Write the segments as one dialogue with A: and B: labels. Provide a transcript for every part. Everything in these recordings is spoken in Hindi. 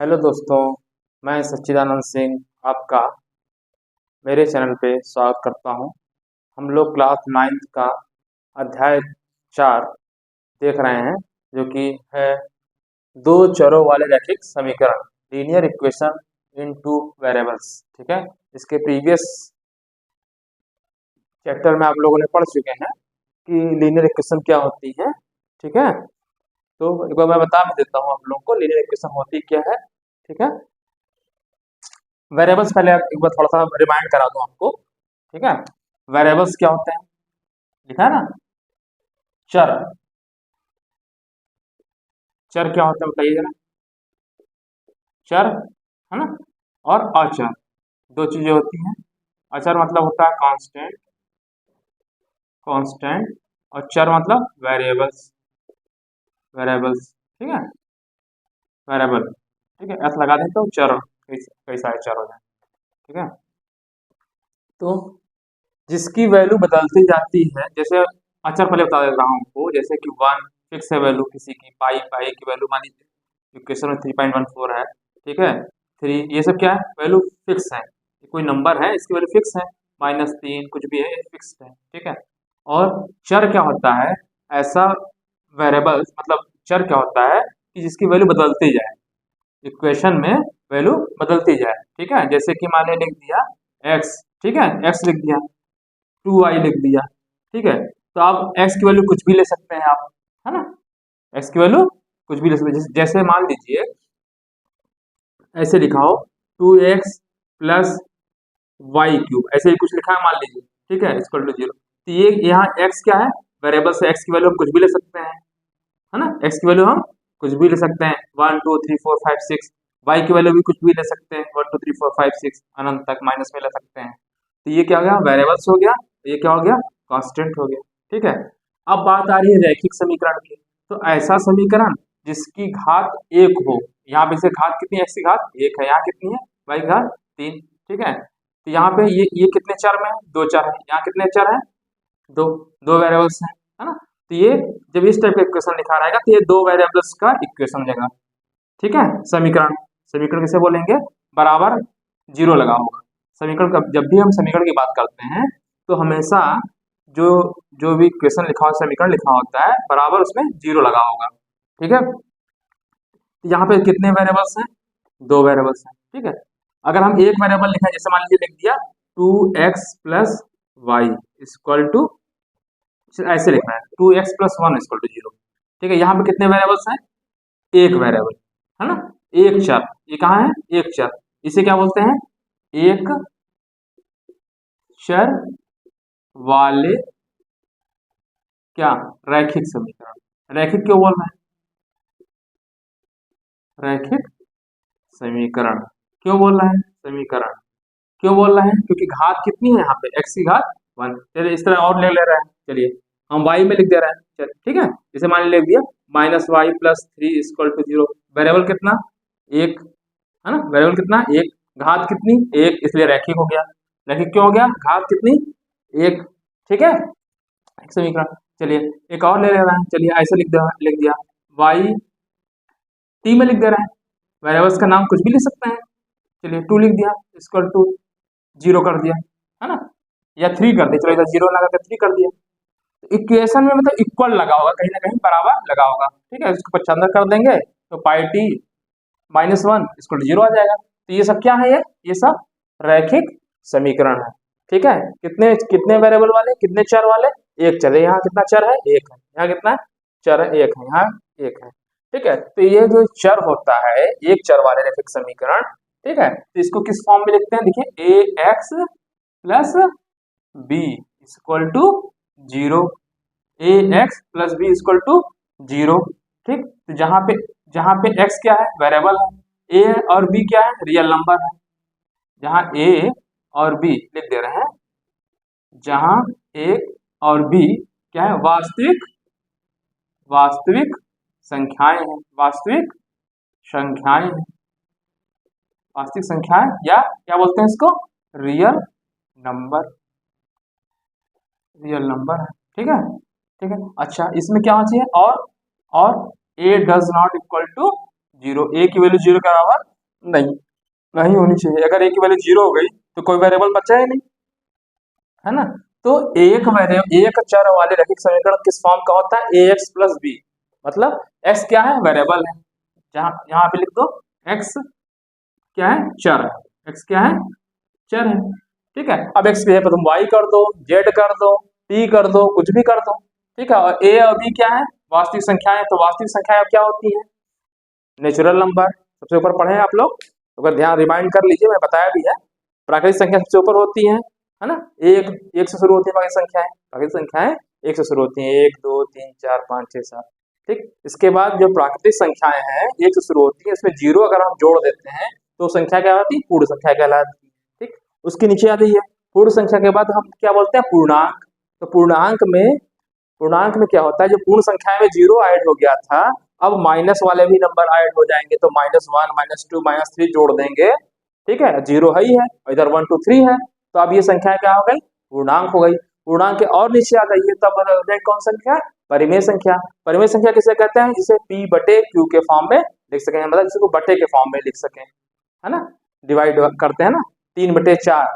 A: हेलो दोस्तों, मैं सच्चिदानंद सिंह आपका मेरे चैनल पे स्वागत करता हूं। हम लोग क्लास 9th का अध्याय 4 देख रहे हैं, जो कि है दो चरों वाले रैखिक समीकरण, linear equation in two variables. ठीक है, इसके प्रीवियस चैप्टर में आप लोगों ने पढ़ चुके हैं कि लीनियर इक्वेशन क्या होती है। ठीक है, तो एक बार मैं बता भी देता हूँ आप लोगों को लीनियर इक्वेशन होती क्या है। ठीक है, वेरिएबल्स पहले एक बार थोड़ा सा रिमाइंड करा दूं आपको। ठीक है, वेरिएबल्स क्या होते हैं, लिखा है ना। चर, चर क्या होता है बताइए जरा। चर है ना, और अचर, दो चीजें होती हैं। अचर मतलब होता है कांस्टेंट, कांस्टेंट, और चर मतलब वेरिएबल्स, वेरिएबल्स। ठीक है, वेरिएबल। ठीक है, एस लगा दें तो चर कई सारे चर हो जाए। ठीक है, तो जिसकी वैल्यू बदलती जाती है, जैसे अचर पहले बता देता हूँ आपको, जैसे कि 1 फिक्स है वैल्यू किसी की, पाई पाई की वैल्यू मान लीजिए इक्वेशन में 3.14 है। ठीक है, 3 ये सब क्या है, वैल्यू फिक्स है। कोई नंबर है इसकी वैल्यू फिक्स है, -3 कुछ भी है, फिक्स है। ठीक है, और चर क्या होता है, ऐसा वेरिएबल मतलब चर क्या होता है कि जिसकी वैल्यू बदलती जाए, इक्वेशन में वैल्यू बदलती जाए। ठीक है, जैसे कि मान लिया लिख दिया x, ठीक है, x लिख दिया, 2y लिख दिया। ठीक है, तो आप x की वैल्यू कुछ भी ले सकते हैं आप, है ना। x की वैल्यू कुछ भी ले सकते हैं, जैसे मान लीजिए ऐसे लिखा हो 2x प्लस वाई क्यूब, ऐसे ही कुछ लिखा है मान लीजिए। ठीक है, इक्वल टू 0, तो ये यहाँ x क्या है, वेरिएबल से x की वैल्यू हम कुछ भी ले सकते हैं, है ना। x की वैल्यू हम कुछ भी ले सकते हैं, 1 2 3 4 5 6। y की वैल्यू भी कुछ भी ले सकते हैं, 1 2 3 4 5 6, अनंत तक माइनस में ले सकते हैं। तो ये क्या हो गया, वेरिएबल्स हो गया, ये क्या हो गया, कांस्टेंट हो गया। ठीक है, अब बात आ रही है रैखिक समीकरण की। तो ऐसा समीकरण जिसकी घात 1 हो, यहाँ पे से घात कितनी है, x की घात 1 है, यहाँ कितनी है, y की घात 3। ठीक है, तो यहाँ पे ये कितने चर में है, दो चर है, यहाँ कितने चर है, दो, दो वेरिएबल्स हैं, है ना। तो ये जब इस टाइप का इक्वेशन लिखा रहेगा तो ये दो वेरिएबल्स का इक्वेशन हो जाएगा। ठीक है, समीकरण, समीकरण किसे बोलेंगे, बराबर जीरो लगा होगा। समीकरण का जब भी हम समीकरण की बात करते हैं तो हमेशा जो जो भी इक्वेशन लिखा हुआ, समीकरण लिखा होता है, बराबर उसमें जीरो लगा होगा। ठीक है, तो यहाँ पे कितने वेरिएबल्स हैं, दो वेरिएबल्स हैं। ठीक है, अगर हम एक वेरिएबल लिखें, जैसे मान लीजिए लिख दिया 2x plus Y equal to, ऐसे लिखना है 2x प्लस 1 इक्वल टू 0। ठीक है, यहाँ पे कितने वेरिएबल्स हैं, एक वेरिएबल, है ना, एक चर। ये कहाँ है, एक चर, इसे क्या बोलते हैं, एक चर वाले क्या, रैखिक समीकरण। रैखिक क्यों बोल रहे हैं, रैखिक समीकरण क्यों बोल रहे हैं, समीकरण क्यों बोल रहे हैं, क्योंकि घात कितनी है यहाँ पे, x की घात 1। चलिए इस तरह और ले ले रहे हैं, चलिए हम y में लिख दे रहे हैं। चलिए ठीक है, जैसे मान लिख दिया -y plus 3 equal to 0। Variable कितना, एक, है ना, वेरिएबल कितना, एक, घात कितनी, एक, इसलिए रैखिक हो गया। रैखिक क्यों हो गया, घात कितनी, एक। ठीक है, एक समीकरण। चलिए एक और ले ले रहे हैं, चलिए ऐसे लिख दिया y t में लिख दे रहे हैं, वेरिएबल्स का नाम कुछ भी लिख सकते हैं। चलिए 2 लिख दिया इक्वल टू 0 कर दिया, है ना, या 3 कर दिया, चलो इधर 0 लगा कर 3 कर दिया। इक्वेशन में मतलब इक्वल लगा होगा, कहीं ना कहीं बराबर लगा होगा। ठीक है, इसको 95 कर देंगे तो पाई टी -1 इक्वल टू 0 आ जाएगा। तो ये सब क्या है, ये सब रैखिक समीकरण है। ठीक है, कितने कितने वेरिएबल वाले, कितने चर वाले, एक चर है, यहाँ कितना चर है, एक है, यहाँ कितना चर है, एक है, यहाँ एक है। ठीक है, तो ये जो चर होता है, एक चर वाले रैखिक समीकरण, ठीक है, तो इसको किस फॉर्म में लिखते हैं, देखिए A X plus B equal to 0, A X plus B equal to 0। ठीक, तो जहां पे x क्या है, वेरिएबल है, a और b क्या है, रियल नंबर है। जहां a और b लिख दे रहे हैं, जहां a और b क्या है, वास्तविक, वास्तविक संख्याएं हैं, वास्तविक संख्याएं हैं, वास्तविक संख्याएं, या क्या बोलते हैं इसको, रियल नंबर, रियल नंबर है। ठीक है, ठीक है, अच्छा इसमें क्या होना चाहिए, और a does not equal to zero, A की वैल्यू जीरो के बराबर नहीं नहीं होनी चाहिए। अगर ए की वैल्यू जीरो हो गई तो कोई वेरिएबल बचा ही नहीं, है ना। तो एक चर वाले रैखिक समीकरण किस फॉर्म का होता है, ए एक्स प्लस बी, मतलब एक्स क्या है, वेरिएबल है, जहां यहाँ पे लिख दो एक्स क्या है, चर है, एक्स क्या है, चर है, ठीक है। अब एक्स की जगह पर तुम वाई कर दो, जेड कर दो, टी कर दो, कुछ भी कर दो, ठीक है। और ए और बी क्या है, वास्तविक संख्याएं, तो वास्तविक संख्याएं क्या होती है, नेचुरल नंबर, सबसे ऊपर पढ़े हैं आप लोग, तो अगर ध्यान रिमाइंड कर लीजिए, मैं बताया भी है। प्राकृतिक संख्या सबसे ऊपर होती है ना, एक एक से शुरू होती है प्राकृतिक संख्याएं, प्राकृतिक संख्याएं एक से शुरू होती हैं, एक दो तीन चार पाँच छः सात, ठीक। इसके बाद जो प्राकृतिक संख्याएं हैं एक से शुरू होती है, इसमें जीरो अगर हम जोड़ देते हैं तो संख्या क्या होती है, पूर्ण संख्या कहलाती है, ठीक। उसके नीचे आती है पूर्ण संख्या के बाद हम क्या बोलते हैं, पूर्णांक। तो पूर्णांक में क्या होता है, जो पूर्ण संख्या में जीरो ऐड हो गया था, अब माइनस वाले भी नंबर ऐड हो जाएंगे, तो -1 -2 -3 जोड़ देंगे, ठीक है, जीरो है ही है, इधर 1 2 3 है, तो अब ये संख्या क्या हो गई, पूर्णांक हो गई। पूर्णांक के और नीचे आ गई है, तब बदल जाए कौन संख्या, परिमेय संख्या। परिमेय संख्या किसे कहते हैं, जिसे p बटे q के फॉर्म में लिख सकें, मतलब जिसको बटे के फॉर्म में लिख सकें, है ना, डिवाइड करते हैं ना, 3/4,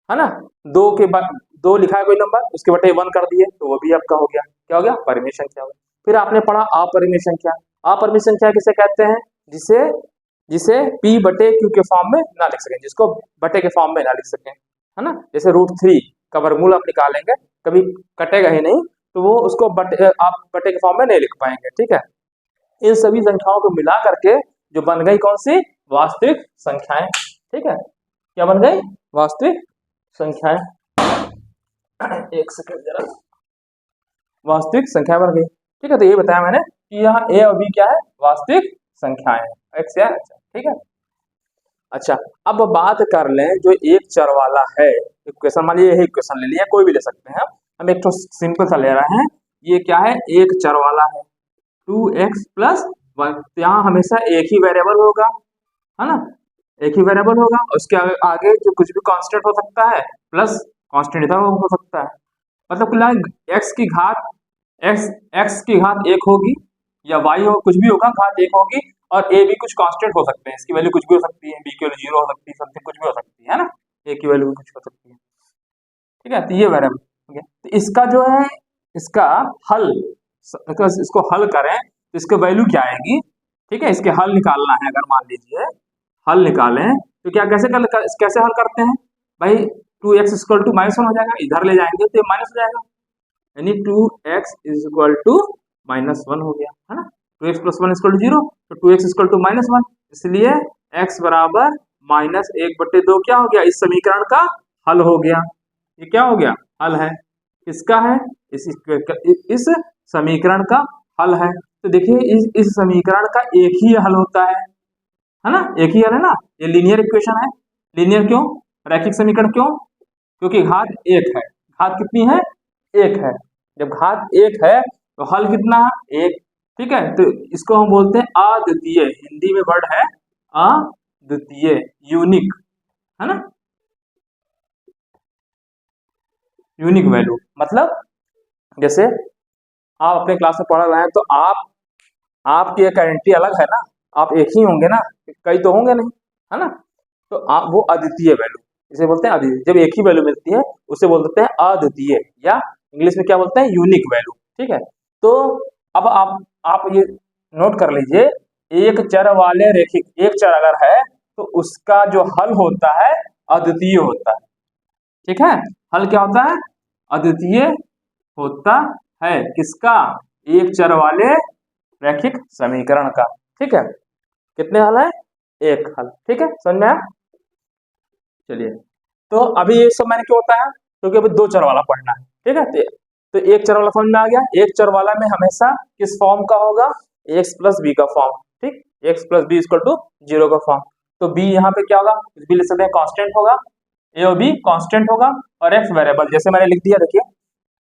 A: है ना, दो के बाद दो लिखा है कोई नंबर, उसके बटे 1 कर दिए, तो वो भी आपका हो गया, क्या हो गया, परिमेय संख्या हो गया। फिर आपने पढ़ा अपरिमेय संख्या। अपरिमेय संख्या किसे कहते हैं, जिसे जिसे p बटे q के फॉर्म में ना लिख सकें, जिसको बटे के फॉर्म में ना लिख सकें, है ना। जैसे √3 का वर्गमूल आप निकालेंगे, कभी कटेगा ही नहीं, तो वो उसको आप बटे के फॉर्म में नहीं लिख पाएंगे, ठीक है। इन सभी संख्याओं को मिला करके जो बन गई कौन सी, वास्तविक संख्याएं, ठीक है। क्या बन गई, वास्तविक संख्याएं। एक सेकंड जरा, वास्तविक संख्या बन गई, ठीक है। तो ये बताया मैंने कि यहाँ ए और बी क्या है, वास्तविक संख्याएं, एक्स या, ठीक है। अच्छा, अब बात कर लें जो एक चर वाला है इक्वेशन, मान लीजिए इक्वेशन ले लिया, कोई भी ले सकते हैं, हम एक तो सिंपल सा ले रहे हैं, ये क्या है, एक चर वाला है 2x + 1, तो यहाँ हमेशा एक ही वेरिएबल होगा, है ना, एक ही वेरिएबल होगा, उसके आगे जो कुछ भी कांस्टेंट हो सकता है, प्लस कांस्टेंट इधर हो सकता है, मतलब कुल एक्स की घात एक्स की घात 1 होगी, या वाई हो, कुछ भी होगा, घात 1 होगी, और ए भी कुछ कांस्टेंट हो सकते हैं, इसकी वैल्यू कुछ भी हो सकती है, बी की वैल्यू 0 हो सकती है, समथिंग कुछ भी हो सकती है ना, ए की वैल्यू भी कुछ हो सकती है, ठीक है। तो ये वेरिएबल हो गया, तो इसका जो है, इसका हल, इसको हल करें तो इसकी वैल्यू क्या आएगी, ठीक है। इसके हल निकालना है, अगर मान लीजिए हल निकालें तो क्या कैसे हल करते हैं भाई, 2x = -1 हो जाएगा, इधर ले जाएंगे तो ये माइनस हो जाएगा, यानी 2x = -1 हो गया, है ना। 2x + 1 = 0, तो 2x = -1, इसलिए x बराबर -1/2 क्या हो गया, इस समीकरण का हल हो गया। ये क्या हो गया, हल है, किसका है, इस समीकरण का हल है। तो देखिए इस समीकरण का एक ही हल होता है ना, एक ही हल है ना, ये लीनियर इक्वेशन है। लीनियर क्यों, रैखिक समीकरण क्यों, क्योंकि घात 1 है, घात कितनी है, 1 है, जब घात 1 है तो हल कितना है, 1, ठीक है। तो इसको हम बोलते हैं अद्वितीय, हिंदी में वर्ड है अद्वितीय, यूनिक, है ना, यूनिक वैल्यू, मतलब जैसे आप अपने क्लास में पढ़ रहे हैं, तो आपकी एक आइडेंटिटी अलग है ना, आप एक ही होंगे ना, कई तो होंगे नहीं, है ना। तो आप वो अद्वितीय वैल्यू, इसे बोलते हैं अद्वितीय, जब एक ही वैल्यू मिलती है उसे बोल देते हैं अद्वितीय, या इंग्लिश में क्या बोलते हैं, यूनिक वैल्यू, ठीक है। तो अब आप ये नोट कर लीजिए, एक चर वाले रेखिक, एक चर अगर है तो उसका जो हल होता है अद्वितीय होता है, ठीक है। हल क्या होता है, अद्वितीय होता है, किसका, एक चर वाले रैखिक समीकरण का, ठीक है। कितने हल है, एक हल, ठीक है, समझ में आया। चलिए, तो अभी ये सब मैंने क्यों बताया, क्योंकि अभी दो चर वाला पढ़ना है, ठीक है। तो एक चर वाला समझ में आ गया, एक चर वाला में हमेशा किस फॉर्म का होगा, x + b का फॉर्म, ठीक, x + b = 0 का फॉर्म। तो b यहाँ पे क्या होगा, कुछ भी लिख सकते हैं, कांस्टेंट होगा, a और b कांस्टेंट होगा, और x वेरिएबल, जैसे मैंने लिख दिया, देखिए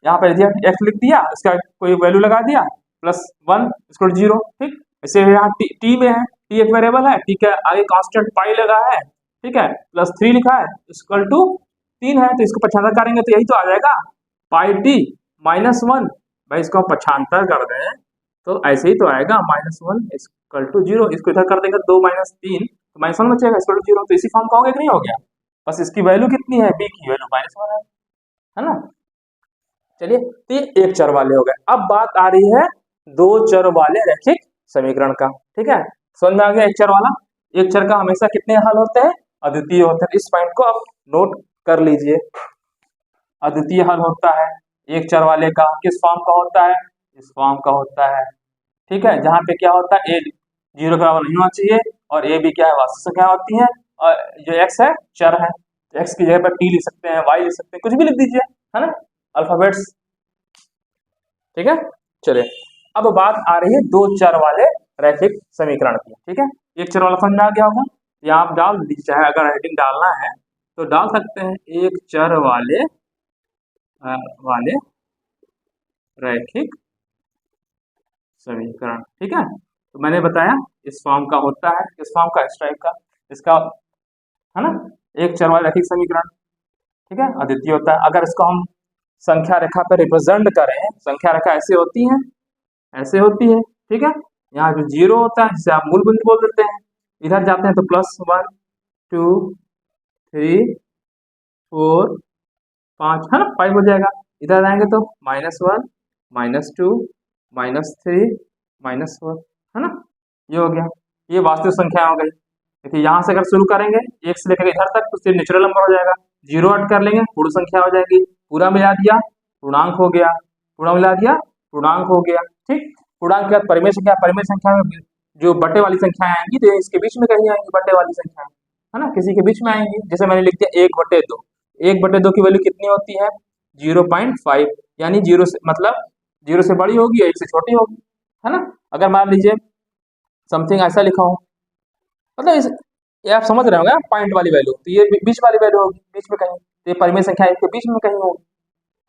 A: यहाँ पे दिया x लिख दिया, इसका कोई वैल्यू लगा दिया, +1 = 0, ठीक। ऐसे यहाँ t में है, t एक वेरिएबल है, ठीक है, आगे कांस्टेंट पाई लगा है, ठीक है, +3 लिखा है, =3 है, तो इसको पक्षांतर करेंगे तो यही तो आ जाएगा, πt -1, भाई इसको हम पक्षांतर कर दें तो ऐसे ही तो आएगा -1 इक्वल टू 0। इसको इधर कर देगा 2 - 3 तो -1 बचेगा इक्वल टू 0। तो इसी फॉर्म का हो गया कि नहीं हो गया? बस इसकी वैल्यू कितनी है, बी की वैल्यू -1 है ना। चलिए, तो ये एक चर वाले हो गए। अब बात आ रही है दो चर वाले रैखिक समीकरण का। ठीक है, समझ में आ गया? एक चर वाला, एक चर का हमेशा कितने हल होते हैं? अद्वितीय होते हैं। इस पॉइंट को आप नोट कर लीजिए। अद्वितीय हल होता है एक चर वाले का, किस फॉर्म का होता है? इस फॉर्म का होता है। ठीक है, जहां पे क्या होता है, ए 0 के बराबर नहीं होना चाहिए और ए भी क्या है, वास्तविक संख्या होती है, और जो एक्स है चर है, एक्स की जगह पर टी लिख सकते हैं, वाई लिख सकते हैं, कुछ भी लिख दीजिए, है ना, अल्फाबेट्स। ठीक है, चलिए अब बात आ रही है दो चर वाले रैखिक समीकरण की। ठीक है, एक चर वाला समझ में आ गया होगा, या आप डाल दीजिए, चाहे अगर हेडिंग डालना है तो डाल सकते हैं, एक चर वाले वाले रैखिक समीकरण। ठीक है, तो मैंने बताया इस फॉर्म का होता है, इस फॉर्म का, इस टाइप का, इसका, है ना, एक चर वाले रैखिक समीकरण। ठीक है, अद्वितीय होता है। अगर इसको हम संख्या रेखा पर रिप्रेजेंट करें, संख्या रेखा ऐसे होती है, ऐसे होती है। ठीक है, यहाँ जो 0 होता है जिसे आप मूल बिंदु बोल देते हैं, इधर जाते हैं तो +1 2 3 4 5, है ना, 5 हो जाएगा। इधर आएंगे तो -1 -2 -3 -4, है ना, ये हो गया। ये वास्तविक संख्या हो गई। देखिए यहाँ से अगर शुरू करेंगे एक से लेकर इधर तक तो सिर्फ नेचुरल नंबर हो जाएगा, 0 ऐड कर लेंगे पूर्ण संख्या हो जाएगी, पूरा मिला दिया पूर्णांक हो गया, पूरा मिला दिया पूर्णांक हो गया। ठीक, पूर्णांक के बाद परिमेय संख्या, परिमेय संख्या में जो बटे वाली संख्याएं आएंगी तो इसके बीच में कहीं आएंगी बटे वाली संख्या, है ना, किसी के बीच में आएंगी। जैसे मैंने लिख दिया 1/2, 1/2 की वैल्यू कितनी होती है? 0.5, यानी 0 से मतलब 0 से बड़ी होगी या 1 से छोटी होगी, है ना। अगर मान लीजिए समथिंग ऐसा लिखा हो, मतलब इस, ये आप समझ रहे होंगे पॉइंट वाली वैल्यू, तो ये बीच वाली वैल्यू होगी, बीच में कहीं, तो ये परिमेय संख्या इसके बीच में कहीं होगी।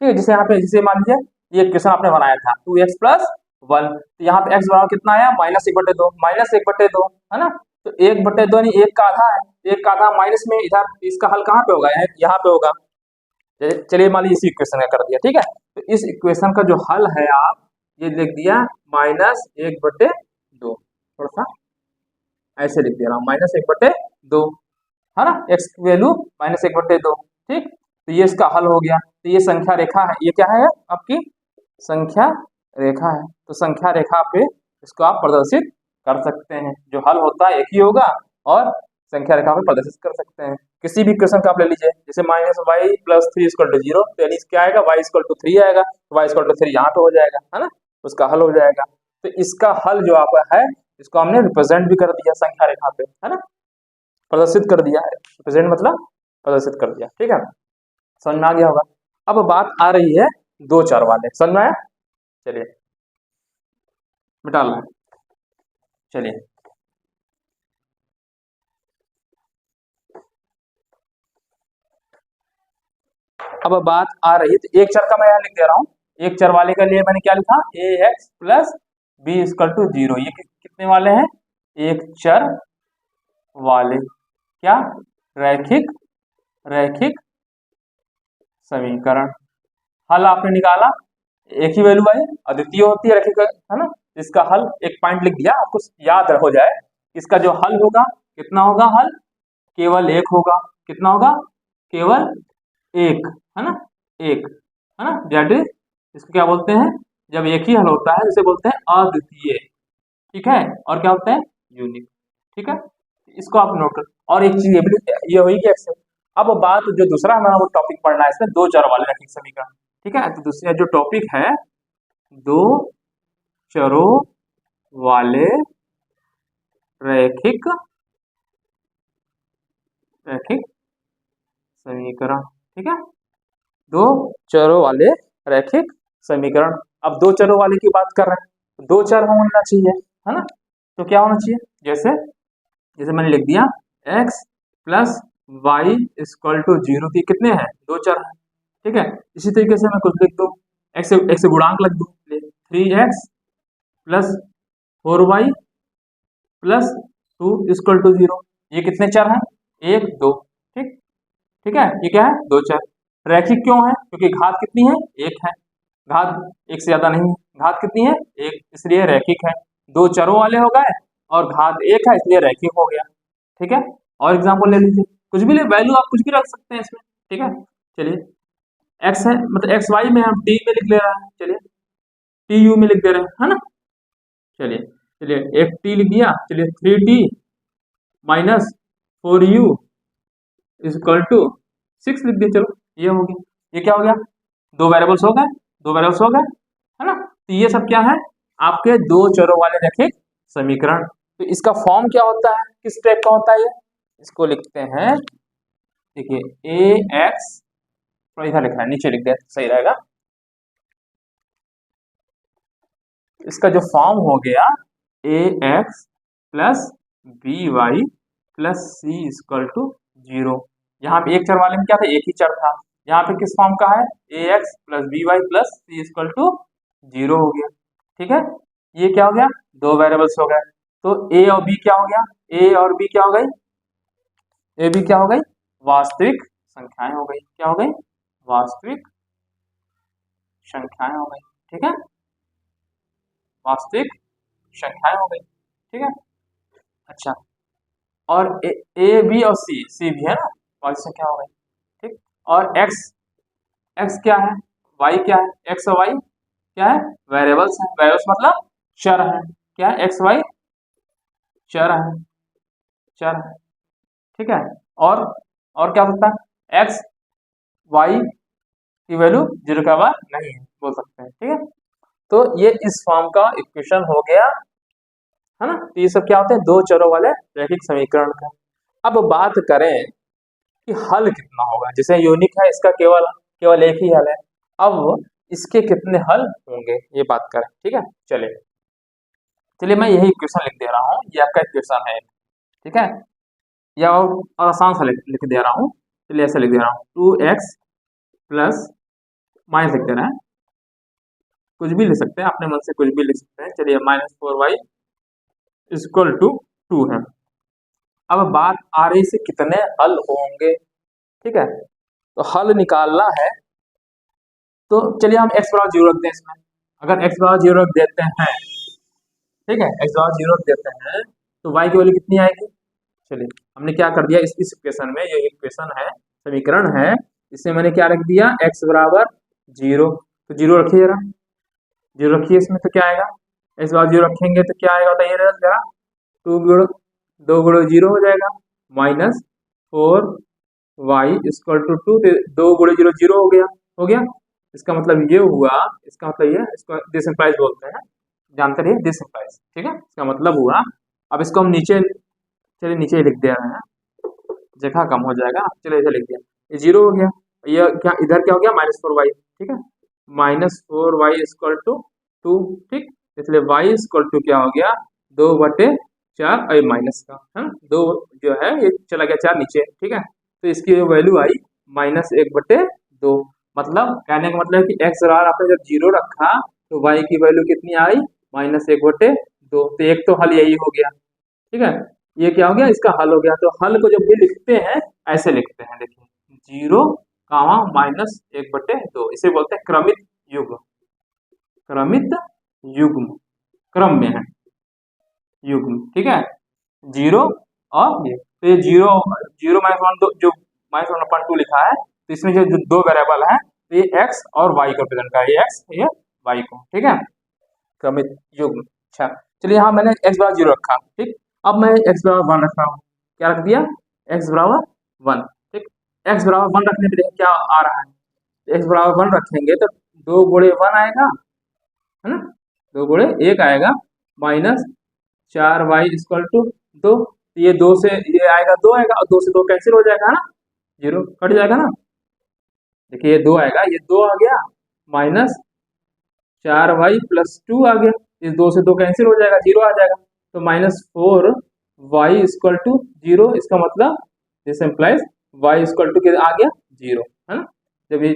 A: ठीक है, जिसे यहाँ पे, जिसे मान लीजिए ये क्वेश्चन आपने बनाया था 2x + 1, तो यहाँ पे x बराबर कितना आया? -1/2, -1/2, है ना। तो 1/2 यानी 1 का आधा है, 1 का आधा माइनस में, इधर इसका हल कहाँ पे होगा? यहाँ पे होगा। चलिए मान लीजिए इसी इक्वेशन का कर दिया। ठीक है, तो इस इक्वेशन का जो हल है आप ये लिख दिया -1/2, थोड़ा सा ऐसे लिख दे रहा हूँ, -1/2, है ना, x की वैल्यू -1/2। ठीक, तो ये इसका हल हो गया। तो ये संख्या रेखा है, ये क्या है आपकी? संख्या रेखा है। तो संख्या रेखा पे इसको आप प्रदर्शित कर सकते हैं, जो हल होता है एक ही होगा और संख्या रेखा पे प्रदर्शित कर सकते हैं। किसी भी क्वेश्चन का आप ले लीजिए, जैसे -y + 3 = 0, तो यानी क्या आएगा? y = 3 आएगा, तो y = 3 यहाँ पे हो जाएगा, है ना, उसका हल हो जाएगा। तो इसका हल जो आपका है, इसको हमने रिप्रेजेंट भी कर दिया संख्या रेखा पे, है ना, प्रदर्शित कर दिया है। रिप्रेजेंट मतलब प्रदर्शित कर दिया। ठीक है, समझ में आ गया होगा। अब बात आ रही है दो चर वाले, समझ में आया? चलिए मिटा लो, चलिए अब बात आ रही है, तो एक चर का मैं यहाँ लिख दे रहा हूँ। एक चर वाले के लिए मैंने क्या लिखा? ax + b = 0। ये कितने वाले हैं? एक चर वाले क्या? रैखिक रैखिक समीकरण। हल आपने निकाला, एक ही वैल्यू आई, अद्वितीय होती है रैखिक, है ना। इसका हल एक पॉइंट लिख दिया, आपको याद हो जाए। इसका जो हल होगा कितना होगा? हल केवल एक होगा। कितना होगा? केवल एक, है ना, एक, है ना, दैट इज, इसको क्या बोलते हैं? जब एक ही हल होता है इसे बोलते हैं अद्वितीय। ठीक है, और क्या होता है? यूनिक। ठीक है, इसको आप नोट कर। और एक चीज ये हुई कि एक्सेप्ट। अब बात जो दूसरा हमारा वो टॉपिक पढ़ना है, इसमें दो चर वाले रैखिक समीकरण। ठीक है, तो दूसरा जो टॉपिक है, दो चरों वाले रैखिक रैखिक समीकरण। ठीक है, दो चरों वाले रैखिक समीकरण। अब दो चरों वाले की बात कर रहे हैं, तो दो चर होना चाहिए, है ना। तो क्या होना चाहिए? जैसे जैसे मैंने लिख दिया x + y = 0, तो कितने हैं? दो चर हैं। ठीक है, इसी तरीके से मैं कुछ लिख दूं, x से गुणांक लिख दूं, 3x + 4y + 2 = 0। ये कितने चर हैं? 1 2। ठीक, ठीक है, ये क्या है? दो चर। रैखिक क्यों है? क्योंकि घात कितनी है? 1 है, घात 1 से ज्यादा नहीं है। घात कितनी है? एक, इसलिए रैखिक है। दो चरों वाले हो गए और घात एक है इसलिए रैखिक हो गया। ठीक है, और एग्जाम्पल ले लीजिए, कुछ भी ले, वैल्यू आप कुछ भी रख सकते हैं इसमें। ठीक है, चलिए एक्स है, मतलब एक्स वाई में हम टी में लिख ले रहे हैं, चलिए टी यू में लिख दे रहे हैं, है ना। चलिए चलिए एक टी लिख दिया, चलिए 3t minus 4u is equal to 6 लिख दिया। चलो ये हो गया, ये क्या हो गया? दो वेरिएबल्स हो गए, दो वेरिएबल्स हो गए, है ना। तो ये सब क्या है? आपके दो चरों वाले रैखिक समीकरण। तो इसका फॉर्म क्या होता है, किस टाइप का होता है ये? इसको लिखते हैं, देखिए ए एक्स, थोड़ा इधर लिखा है, नीचे लिख दिया सही रहेगा। इसका जो फॉर्म हो गया A X plus B Y plus C equal to 0। यहाँ पे एक चर वाले में क्या था? एक ही चर था। यहाँ पे किस फॉर्म का है? A X plus B Y plus C equal to 0 हो गया। ठीक है, ये क्या हो गया? दो वेरिएबल्स हो गए। तो ए और बी क्या हो गया? ए और बी क्या हो गई? ए बी क्या हो गई? वास्तविक संख्याएं हो गई। क्या हो गई? वास्तविक संख्याएं हो गई। ठीक है, वास्तविक संख्याएं हो गई। ठीक है, अच्छा, और ए बी और सी, सी भी है ना, वास्तविक संख्या हो गई। ठीक, और एक्स, एक्स क्या है? वाई क्या है? एक्स और वाई क्या है? वेरिएबल्स है। वेरिएबल्स मतलब चर है। क्या है? एक्स वाई चर है, चर है। ठीक है, और क्या हो सकता है? एक्स वाई की वैल्यू 0 के बराबर नहीं है, बोल सकते हैं। ठीक है, तो ये इस फॉर्म का इक्वेशन हो गया, है ना। तो ये सब क्या होते हैं? दो चरों वाले रैखिक समीकरण का। अब बात करें कि हल कितना होगा। जैसे यूनिक है, इसका केवल केवल एक ही हल है। अब इसके कितने हल होंगे ये बात करें। ठीक है, चलिए चलिए मैं यही इक्वेशन लिख दे रहा हूँ, ये आपका इक्वेशन है। ठीक है, या और आसान सा लिख दे रहा हूँ। चलिए ऐसे लिख दे रहा हूँ, 2x प्लस, माइनस लिख दे रहे हैं, कुछ भी लिख सकते हैं, अपने मन से कुछ भी लिख सकते हैं। चलिए -4y इक्वल टू 2 है। अब बात आ रही से कितने हल होंगे। ठीक है, तो हल निकालना है, तो चलिए हम x बराबर 0 रख दें इसमें। अगर x बराबर 0 रख देते हैं, ठीक है, x बराबर 0 रख देते हैं, तो y की वैल्यू कितनी आएगी? चलिए हमने क्या कर दिया, इस इक्वेशन में, ये इक्वेशन है, समीकरण है, इसमें मैंने क्या रख दिया? x बराबर 0। तो 0 रखिए जरा, 0 रखिए इसमें, तो क्या आएगा? x बराबर 0 रखेंगे तो क्या आएगा बताइए जरा। 2 गुणो 0 हो जाएगा, -4y इक्वल टू 2, 2 गुणो 0 0 हो गया, हो गया। इसका मतलब ये हुआ, इसका मतलब ये, इसको दिस इंप्लाइज बोलते हैं, जानते रहिए दिस इंप्लाइज। ठीक है, इसका मतलब हुआ। अब इसको हम नीचे, चलिए नीचे लिख दे रहे हैं, जगह कम हो जाएगा। चलिए इधर लिख दिया, ये 0 हो गया, ये क्या इधर क्या हो गया? -4y। ठीक है, -4y इक्वल टू 2। ठीक, इसलिए y इक्वल टू क्या हो गया? 2/4, और माइनस का है, 2 जो है ये चला गया 4 नीचे। ठीक है, तो इसकी वैल्यू आई -1/2। मतलब कहने का मतलब है कि x बराबर आपने जब 0 रखा तो y की वैल्यू कितनी आई? -1/2। तो एक तो हल यही हो गया। ठीक है, ये क्या हो गया? इसका हल हो गया। तो हल को जब भी लिखते हैं ऐसे लिखते हैं, देखिए 0, -1/2, इसे बोलते हैं क्रमित युग्म। क्रमित युग्म, क्रम में है युग्म। ठीक है, 0 और ये, तो ये 0 -1 जो -1/2 लिखा है, तो इसमें जो दो वेरिएबल है, तो ये x और y का रिप्रेजेंट कर, ये x ये y को। ठीक है, क्रमित युग्म। अच्छा, चलिए यहाँ मैंने x बराबर 0 रखा। ठीक, अब मैं x बराबर 1 रख रहा हूँ। क्या रख दिया? x बराबर 1। ठीक, x बराबर 1 रखने पे क्या आ रहा है? x बराबर 1 रखेंगे तो 2 गुणे 1 आएगा, है ना, 2 गुणे 1 आएगा, -4y इक्वल टू 2। ये 2 से ये आएगा, 2 आएगा, और 2 से 2 कैंसिल हो जाएगा, है ना, 0 कट जाएगा ना। देखिए ये 2 आएगा, ये 2 आ गया, -4y प्लस 2 आ गया, इस 2 से 2 कैंसिल हो जाएगा, 0 आ जाएगा। तो -4y इक्वल टू 0, इसका मतलब this implies y equal to आ गया 0, है ना। जब ये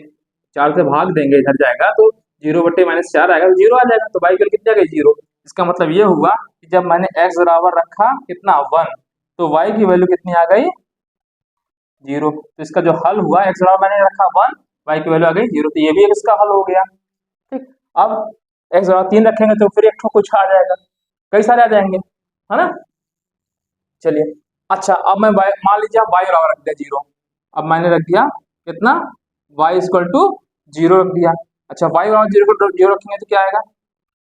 A: 4 से भाग देंगे, इधर जाएगा तो 0/-4 आएगा, तो 0 आ जाएगा। तो y की वैल्यू कितनी आ गई? 0। इसका मतलब ये हुआ कि जब मैंने x बराबर रखा कितना? 1, तो y की वैल्यू कितनी आ गई? 0। तो इसका जो हल हुआ, x बराबर मैंने रखा 1, y की वैल्यू आ गई 0, तो ये भी इसका हल हो गया। ठीक, अब एक्स बराबर 3 रखेंगे तो फिर एक ठो कुछ आ जाएगा, कई सारे आ जाएंगे, है ना। चलिए, अच्छा अब मैं मान लीजिए वाई बराबर रख दिया 0। अब मैंने रख दिया कितना, वाई इक्वल टू 0 रख दिया। अच्छा वाई बराबर 0 को 0 रखेंगे तो क्या आएगा,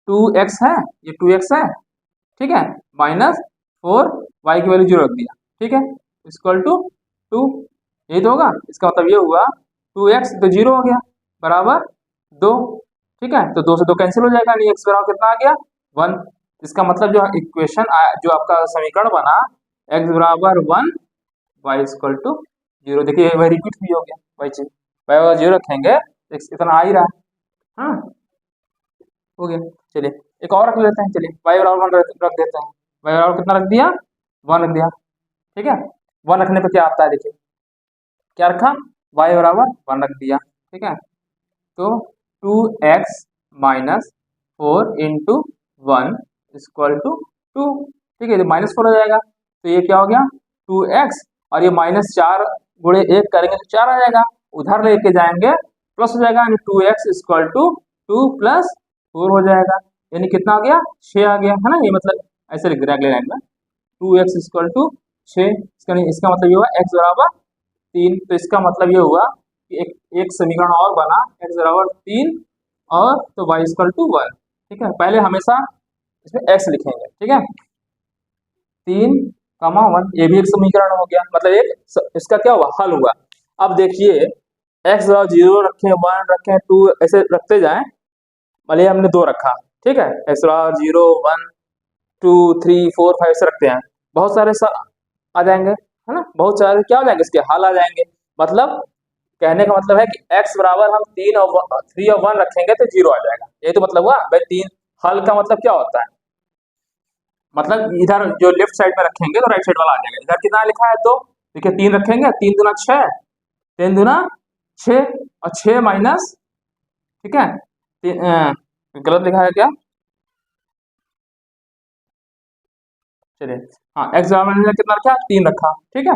A: 2x है, ये 2x है, ठीक है, माइनस 4 वाई की वैल्यू 0 रख दिया, ठीक है, इक्वल टू 2, यही तो होगा। इसका मतलब ये हुआ 2x तो 0 हो गया बराबर 2, ठीक है, तो 2 से 2 कैंसिल हो जाएगा, नहीं x बराबर कितना आ गया 1। इसका मतलब जो इक्वेशन जो आपका समीकरण बना x बराबर 1 वाई इक्वल टू 0, देखिए वही रिपीट भी हो गया वही चीज, वाई बराबर 0 रखेंगे तो इतना आ ही रहा है, हाँ हो गया। चलिए एक और रख लेते हैं, चलिए वाई बराबर 1 रख देते हैं, वाई बराबर कितना रख दिया 1 रख दिया, ठीक है, 1 रखने पे क्या आता है देखिए, क्या रखा, वाई बराबर 1 रख दिया, ठीक है, तो 2x minus 4 into 1 equal to 2, ठीक है, तो -4 हो जाएगा, तो ये क्या हो गया 2x, और ये -4 गुणे 1 करेंगे तो 4 आ जाएगा, उधर लेके जाएंगे प्लस हो जाएगा, यानी 2x इक्वल टू 2 प्लस 4 हो जाएगा, यानी कितना आ गया 6 आ गया, है ना, ये मतलब ऐसे लिख रहे हैं अगले लाइन में 2x इक्वल टू 6, इसका मतलब ये हुआ x बराबर 3, तो इसका मतलब ये हुआ कि एक समीकरण और बना x बराबर 3 और तो y इक्वल टू 1, ठीक है, पहले हमेशा इसमें x लिखेंगे, ठीक है, 3, 1 ये भी एक समीकरण हो गया, मतलब एक इसका क्या हुआ हल हुआ। अब देखिए x बराबर 0 रखें 1 रखें 2 ऐसे रखते जाएं, भले हमने 2 रखा, ठीक है, x बराबर 0 1 2 3 4 5 से रखते हैं, बहुत सारे आ जाएंगे, है ना, बहुत सारे क्या हो जाएंगे इसके हल आ जाएंगे, मतलब कहने का मतलब है कि x बराबर हम 3 और 1 रखेंगे तो 0 आ जाएगा, ये तो मतलब हुआ भाई 3, हल का मतलब क्या होता है, मतलब इधर जो लेफ्ट साइड में रखेंगे तो राइट साइड वाला आ जाएगा, इधर कितना लिखा है 2, देखिए 3 रखेंगे 3 दूना 6, 3 दूना 6 और 6 माइनस, ठीक है, गलत लिखा है क्या, चलिए हाँ एक्स बराबर मैंने कितना रखा 3 रखा, ठीक है,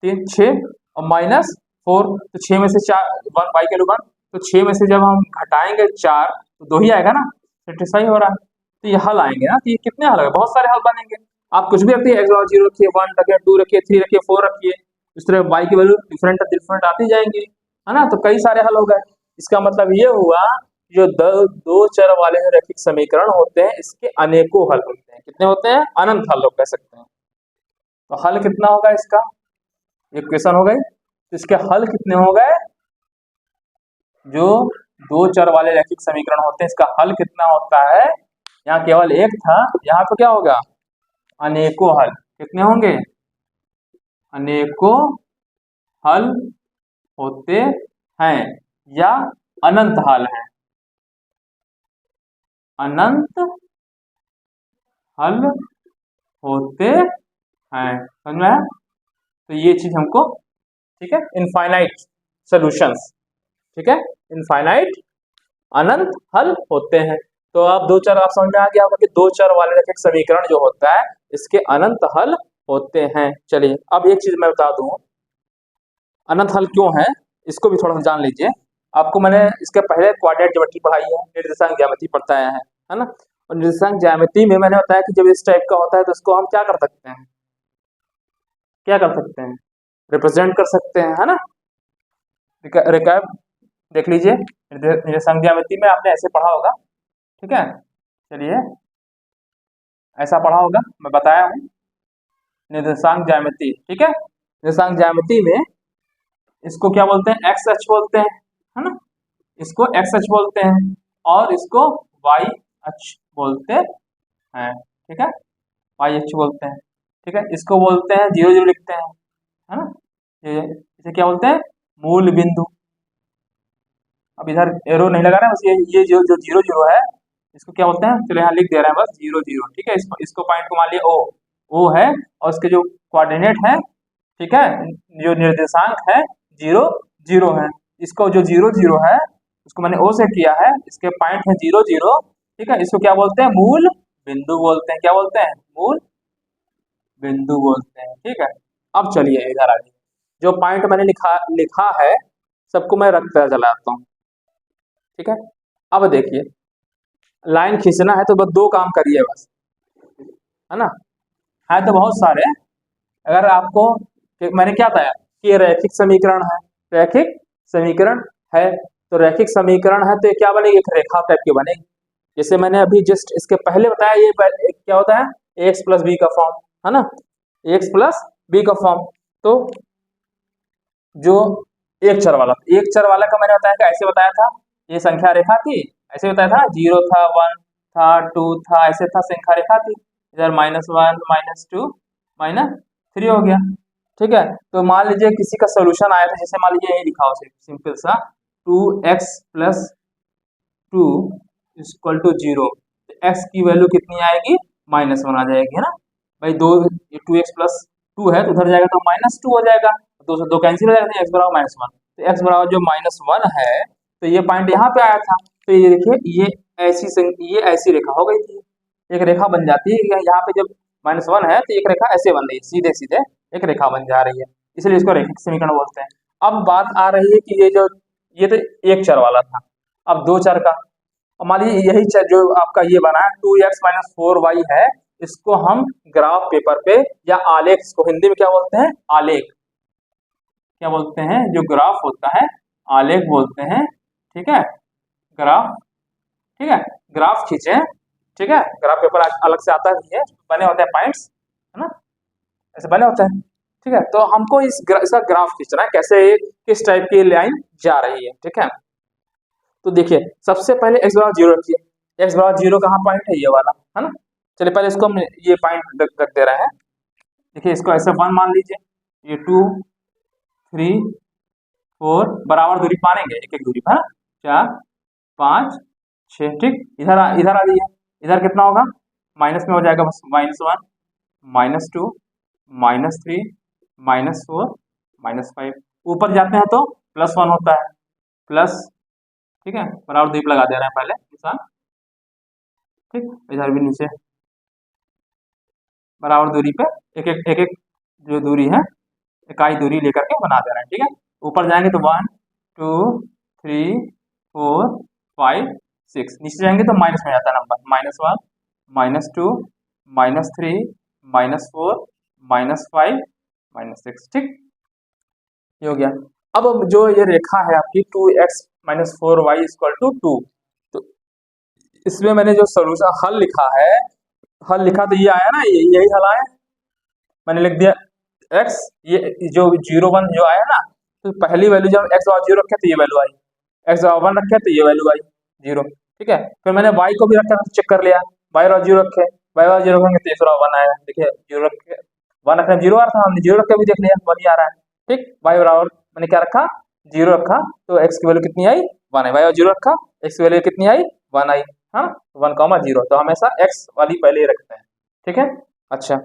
A: 3 6 और माइनस 4, तो 6 में से 4 1 y के 1, तो 6 में से जब हम घटाएंगे 4 तो 2 ही आएगा ना, सेटिस्फाई हो रहा है, तो ये हल आएंगे ना, तो ये कितने हल आएंगे, बहुत सारे हल बनेंगे, आप कुछ भी रखिए एक्स बराबर 0 रखिए 1 रखिए 2 रखिए 3 रखिए 4 रखिए, इस तरह y की वैल्यू डिफरेंट डिफरेंट आती जाएंगी, है ना, तो कई सारे हल हो गए। इसका मतलब ये हुआ जो दो चर वाले जो रैखिक समीकरण होते हैं इसके अनेकों हल होते हैं, कितने होते हैं, अनंत हल लोग कह सकते हैं, तो हल कितना होगा इसका, इक्वेशन हो गई, तो इसके हल कितने हो गए, जो दो चर वाले रैखिक समीकरण होते हैं इसका हल कितना होता है, यहाँ केवल एक था, यहाँ पे क्या होगा अनेकों हल, कितने होंगे अनेकों हल होते हैं या अनंत हल है, अनंत हल होते हैं, समझ में आया, तो ये चीज हमको, ठीक है, इनफाइनाइट सॉल्यूशंस, ठीक है, इनफाइनाइट अनंत हल होते हैं, तो आप दो चर आप समझ में आ गया होगा कि दो चर वाले रैखिक समीकरण जो होता है इसके अनंत हल होते हैं। चलिए अब एक चीज मैं बता दूं, अनंत हल क्यों है इसको भी थोड़ा सा जान लीजिए, आपको मैंने इसके पहले क्वाड्रेटिक ज्योमेट्री पढ़ाई है, निर्देशांक ज्यामिति पढ़ाया है ना, और निर्देशांक ज्यामिति में मैंने बताया कि जब इस टाइप का होता है तो इसको हम क्या कर सकते हैं, क्या कर सकते हैं, रिप्रेजेंट कर सकते हैं, है ना, रिकैप देख लीजिए, निर्देशांक ज्यामिति में आपने ऐसे पढ़ा होगा, ठीक है, चलिए ऐसा पढ़ा होगा, मैं बताया हूँ निर्देशांक ज्यामिति, ठीक है, निर्देशांक ज्यामिति में इसको क्या बोलते हैं एक्स अक्ष बोलते हैं, है ना, इसको एक्स अक्ष बोलते हैं और इसको वाई अक्ष बोलते हैं, ठीक है, वाई अक्ष बोलते हैं, ठीक है, इसको बोलते हैं 0 0 लिखते हैं, है ना, इसे क्या बोलते हैं मूल बिंदु, अब इधर एरो नहीं लगा रहा है, बस ये जो 0 0 है इसको क्या बोलते हैं, चलो यहाँ लिख दे रहे हैं बस 0 0, ठीक है, इसको पॉइंट को मान लिया ओ है, और इसके जो कोऑर्डिनेट है, ठीक है, जो निर्देशांक है 0 0 है, इसको जो 0 0 है उसको मैंने ओ से किया है, इसके पॉइंट है 0 0, ठीक है, इसको क्या बोलते हैं मूल बिंदु बोलते हैं, क्या बोलते हैं मूल बिंदु बोलते हैं, ठीक है। अब चलिए इधर आइए, जो पॉइंट मैंने लिखा है सबको मैं रखता चला आता हूँ, ठीक है, अब देखिए लाइन खींचना है तो बस दो काम करिए बस, है ना। है तो बहुत सारे, अगर आपको मैंने क्या बताया कि ये रैखिक समीकरण है, रैखिक समीकरण है, तो रैखिक समीकरण है तो ये क्या बनेगी, एक रेखा टाइप की बनेगी। जैसे मैंने अभी जस्ट इसके पहले बताया, ये क्या होता है, एक्स प्लस बी का फॉर्म, है ना, एक्स प्लस बी का फॉर्म। तो जो एक चर वाला का मैंने बताया कि ऐसे बताया था, ये संख्या रेखा थी, ऐसे बताया था, 0 था, 1 था, 2 था, ऐसे था, संख्या रेखा थी, इधर -1 -2 -3 हो गया। ठीक है, तो मान लीजिए किसी का सोल्यूशन आया था, जैसे मान लीजिए यही लिखा हो सिंपल सा 2x + 2 इक्वल टू 0, एक्स की वैल्यू कितनी आएगी, -1 आ जाएगी, है ना भाई। 2x + 2 है तो उधर जाएगा तो -2 हो जाएगा, दो से दो कैंसिल हो जाएगा, तो एक्स बराबर -1, तो एक्स बराबर जो -1 है, तो ये पॉइंट यहाँ पे आया था, तो ये देखिए ये ऐसी रेखा हो गई थी, एक रेखा बन जाती है यहाँ पे, जब -1 है तो एक रेखा ऐसे बन रही है, सीधे सीधे एक रेखा बन जा रही है, इसलिए इसको रैखिक समीकरण बोलते हैं। अब बात आ रही है कि ये तो एक चर वाला था, अब दो चर का, मान लीजिए यही चर जो आपका ये बना है 2x - 4y है, इसको हम ग्राफ पेपर पे या आलेख, इसको हिंदी में क्या बोलते हैं, आलेख, क्या बोलते हैं, जो ग्राफ होता है आलेख बोलते हैं, ठीक है, ग्राफ, ठीक है, ग्राफ खींचे, ठीक है, ग्राफ पेपर अलग से आता ही है, बने होते हैं पॉइंट्स, है ना, ऐसे बने होते हैं, ठीक है। तो हमको इसका ग्राफ खींचना है, कैसे किस टाइप की लाइन जा रही है, ठीक है। तो देखिए सबसे पहले x बराबर 0 रखिए, x बराबर 0 कहाँ पॉइंट है, ये वाला, है ना। चलिए पहले इसको हम ये पॉइंट रख दे रहे हैं, देखिए इसको ऐसे 1 मान लीजिए, ये 2 3 4 बराबर दूरी मानेंगे, एक एक दूरी पर, 4 5 6, ठीक, इधर आ रही है, इधर कितना होगा, माइनस में हो जाएगा बस, -1 -2 -3 -4 -5, ऊपर जाते हैं तो +1 होता है, प्लस, ठीक है, बराबर दीप लगा दे रहे हैं पहले निशान, ठीक, इधर भी नीचे बराबर दूरी पे एक एक जो दूरी है, इकाई दूरी लेकर के बना दे रहे हैं, ठीक है। ऊपर जाएंगे तो 1 2 3 4 5 6, नीचे जाएंगे तो माइनस में जाता है नंबर, -1 -2 -3 -4 -5 -6, ठीक, ये हो गया। अब जो ये रेखा है आपकी 2x - 4y = 2, तो इसमें मैंने जो सोल्यूशन हल लिखा है, हल लिखा तो ये आया ना, यही हल आया, मैंने लिख दिया x, ये जो 0 1 जो आया ना, तो पहली वैल्यू जब x बराबर 0 रखे तो ये वैल्यू आई, x बराबर 1 रखे तो ये वैल्यू आई 0, ठीक है। फिर मैंने y को भी रखा, चेक कर लिया, y बराबर 0 रखे, y बराबर 0 रखेंगे तो x बराबर 1 आया, देखिए 0 रखे, 1 रखने 0 आ रहा था, हमने 0 रख के भी देख लिया 1 ही आ रहा है, ठीक। y बराबर मैंने क्या रखा, 0 रखा, तो x की वैल्यू कितनी आई, 1 आई, y बराबर 0 रखा, x की वैल्यू कितनी आई, 1 आई, हाँ, 1, 0, तो हमेशा x वाली पहले ही रखते हैं, ठीक है। अच्छा,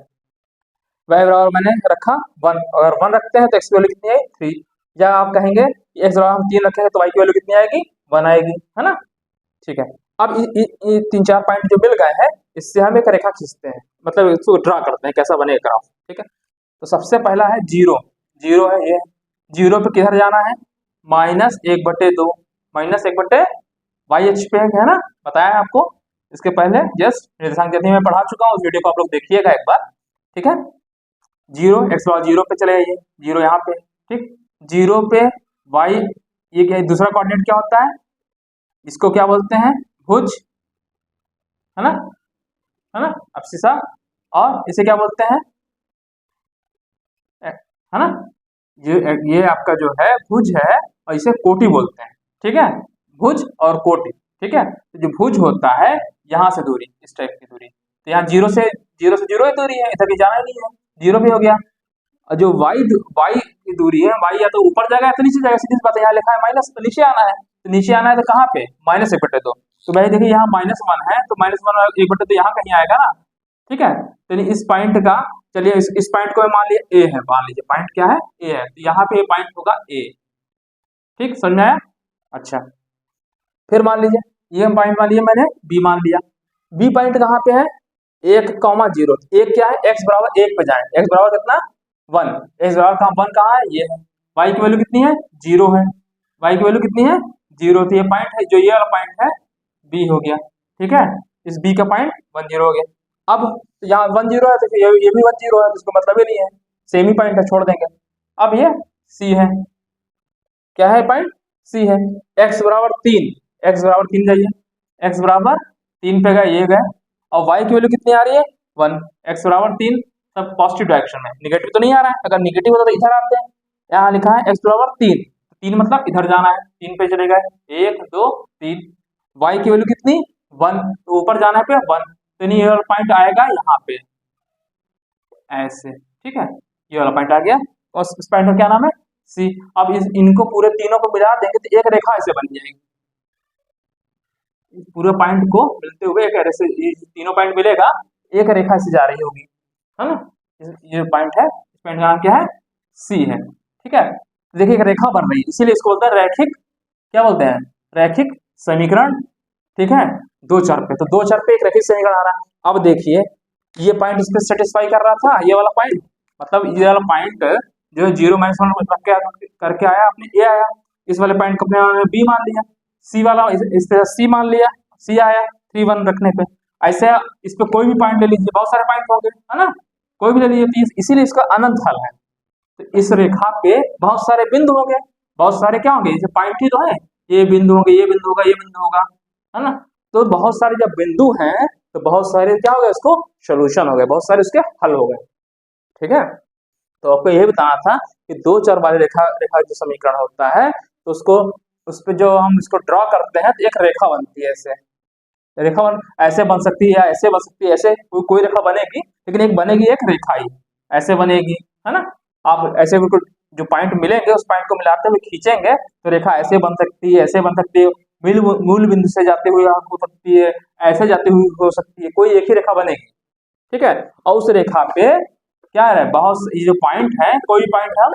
A: y बराबर मैंने रखा 1, अगर 1 रखते हैं तो x की वैल्यू कितनी आई, 3, या आप कहेंगे x बराबर हम 3 रखेंगे तो y की वैल्यू कितनी आएगी, 1 आएगी, है ना, ठीक है। अब ये 3 4 पॉइंट जो मिल गए हैं, इससे हम एक रेखा खींचते हैं, मतलब इसको ड्रा करते हैं, कैसा बनेगा ग्राफ, ठीक है। तो सबसे पहला है 0 0 है ये, 0 पे किधर जाना है, -1/2, -1/, वाई अक्ष पे है ना, बताया आपको इसके पहले, जस्ट निर्देशांक यदि मैं पढ़ा चुका हूँ, उस वीडियो को आप लोग देखिएगा एक बार, ठीक है। 0 x बराबर 0 पे चले जाइए, 0 यहाँ पे, ठीक, 0 पे y, ये क्या, दूसरा कोऑर्डिनेट क्या होता है, इसको क्या बोलते हैं, भुज, है ना, है ना, अब्सिसा, और इसे क्या बोलते हैं, है ना, ये आपका जो है भुज है, और इसे कोटि बोलते हैं, ठीक है, भुज और कोटि, ठीक है। तो जो भुज होता है, यहाँ से दूरी, इस टाइप की दूरी, तो यहाँ 0 से 0 ही दूरी है, इधर की जाना ही नहीं है, 0 भी हो गया। और जो y की दूरी है, y या तो ऊपर जाएगा या तो नीचे जाएगा, सीधी सी बात है, यहाँ लिखा है माइनस, तो नीचे आना है, तो नीचे आना है तो कहाँ पे, -1/2, तो भाई देखिए यहाँ -1 है, तो -1 1/2 तो यहाँ कहीं आएगा ना, ठीक है। तो इस पॉइंट का, चलिए इस पॉइंट को मान लिया ए है, मान लीजिए पॉइंट क्या है, ए है, तो यहाँ पे पॉइंट होगा ए, ठीक, समझ में आया। अच्छा, फिर मान लीजिए ये पॉइंट मान लिया मैंने, बी मान लिया, बी पॉइंट कहाँ पे है, 1,0, एक क्या है, x बराबर 1 पे जाए, x बराबर कितना, 1, x बराबर कहाँ, 1 कहाँ है, ये है, y की वैल्यू कितनी है, 0 है, y की वैल्यू कितनी है, 0, तो ये पॉइंट है, जो ये वाला पॉइंट है, बी हो गया, ठीक है, इस बी का पॉइंट 10 हो गया। अब यहाँ 10 है तो ये भी 10 है, तो इसको मतलब ही नहीं है, सेम ही पॉइंट है, छोड़ देंगे। अब ये सी है, क्या है पॉइंट, सी है। एक्स बराबर 3, एक्स बराबर 3 जाइए, एक्स बराबर 3 पे गए, ये गए, और वाई की वैल्यू कितनी आ रही है 1, एक्स बराबर 3, सब पॉजिटिव डायरेक्शन में, निगेटिव तो नहीं आ रहा है, अगर निगेटिव होता तो इधर आते हैं। यहाँ लिखा है एक्स बराबर 3, 3 मतलब इधर जाना है, 3 पे चले गए, 1 2 3, वाई की वैल्यू कितनी 1, तो ऊपर जाना है पे 1, तो नहीं, ये वाला पॉइंट आएगा यहाँ पे ऐसे, ठीक है, ये वाला पॉइंट आ गया, और इस पॉइंट का क्या नाम है सी। अब इनको पूरे तीनों को मिला देंगे तो एक रेखा ऐसे बन जाएगी, इस पूरे पॉइंट को मिलते हुए एक ऐसे, ये तीनों पॉइंट मिलेगा, एक रेखा से जा रही होगी, है ना। ये पॉइंट है, इस पॉइंट का नाम क्या है सी है, ठीक है। देखिए एक रेखा बन रही है, इसीलिए इसको बोलते हैं रैखिक, क्या बोलते हैं, रैखिक समीकरण, ठीक है। दो चर पे, तो दो चर पे एक रैखिक समीकरण आ रहा है। अब देखिए ये पॉइंट इस पे सेटिस्फाई कर रहा था, ये वाला पॉइंट, मतलब ये वाला पॉइंट जो है 0 - 1 करके आया, अपने ए आया, इस वाले पॉइंट को अपने बी मान लिया, सी वाला इस तरह सी मान लिया, सी आया 3 1 रखने पे। ऐसे इस पे कोई भी पॉइंट ले लीजिए, बहुत सारे पॉइंट हो गए, है ना, कोई भी ले लीजिए, तो इसीलिए इसका अनंत हल है। तो इस रेखा पे बहुत सारे बिंदु होंगे, बहुत सारे क्या होंगे, जैसे पॉइंट ही तो है, ये बिंदु होंगे, ये बिंदु होगा, ये बिंदु होगा, है ना। तो बहुत सारे जब बिंदु हैं तो बहुत सारे क्या हो गए, इसको सोल्यूशन हो गए, बहुत सारे उसके हल हो गए, ठीक है। तो आपको यही बताना था कि दो चर वाले रेखा रेखा जो समीकरण होता है, तो उसको, उस पे जो हम इसको ड्रॉ करते हैं तो एक रेखा बनती है ऐसे, रेखा ऐसे बन सकती है या ऐसे बन सकती है, ऐसे कोई रेखा बनेगी, लेकिन एक बनेगी एक रेखा ही ऐसे बनेगी, है ना। आप ऐसे बिल्कुल जो पॉइंट मिलेंगे उस पॉइंट को मिलाते हुए खींचेंगे तो रेखा ऐसे बन सकती है, ऐसे बन सकती है, मूल मूल बिंदु से जाते हुए हो सकती है, ऐसे जाती हुई हो सकती है, कोई एक ही रेखा बनेगी, ठीक है। और उस रेखा पे क्या है, बहुत ये जो पॉइंट है, कोई भी पॉइंट हम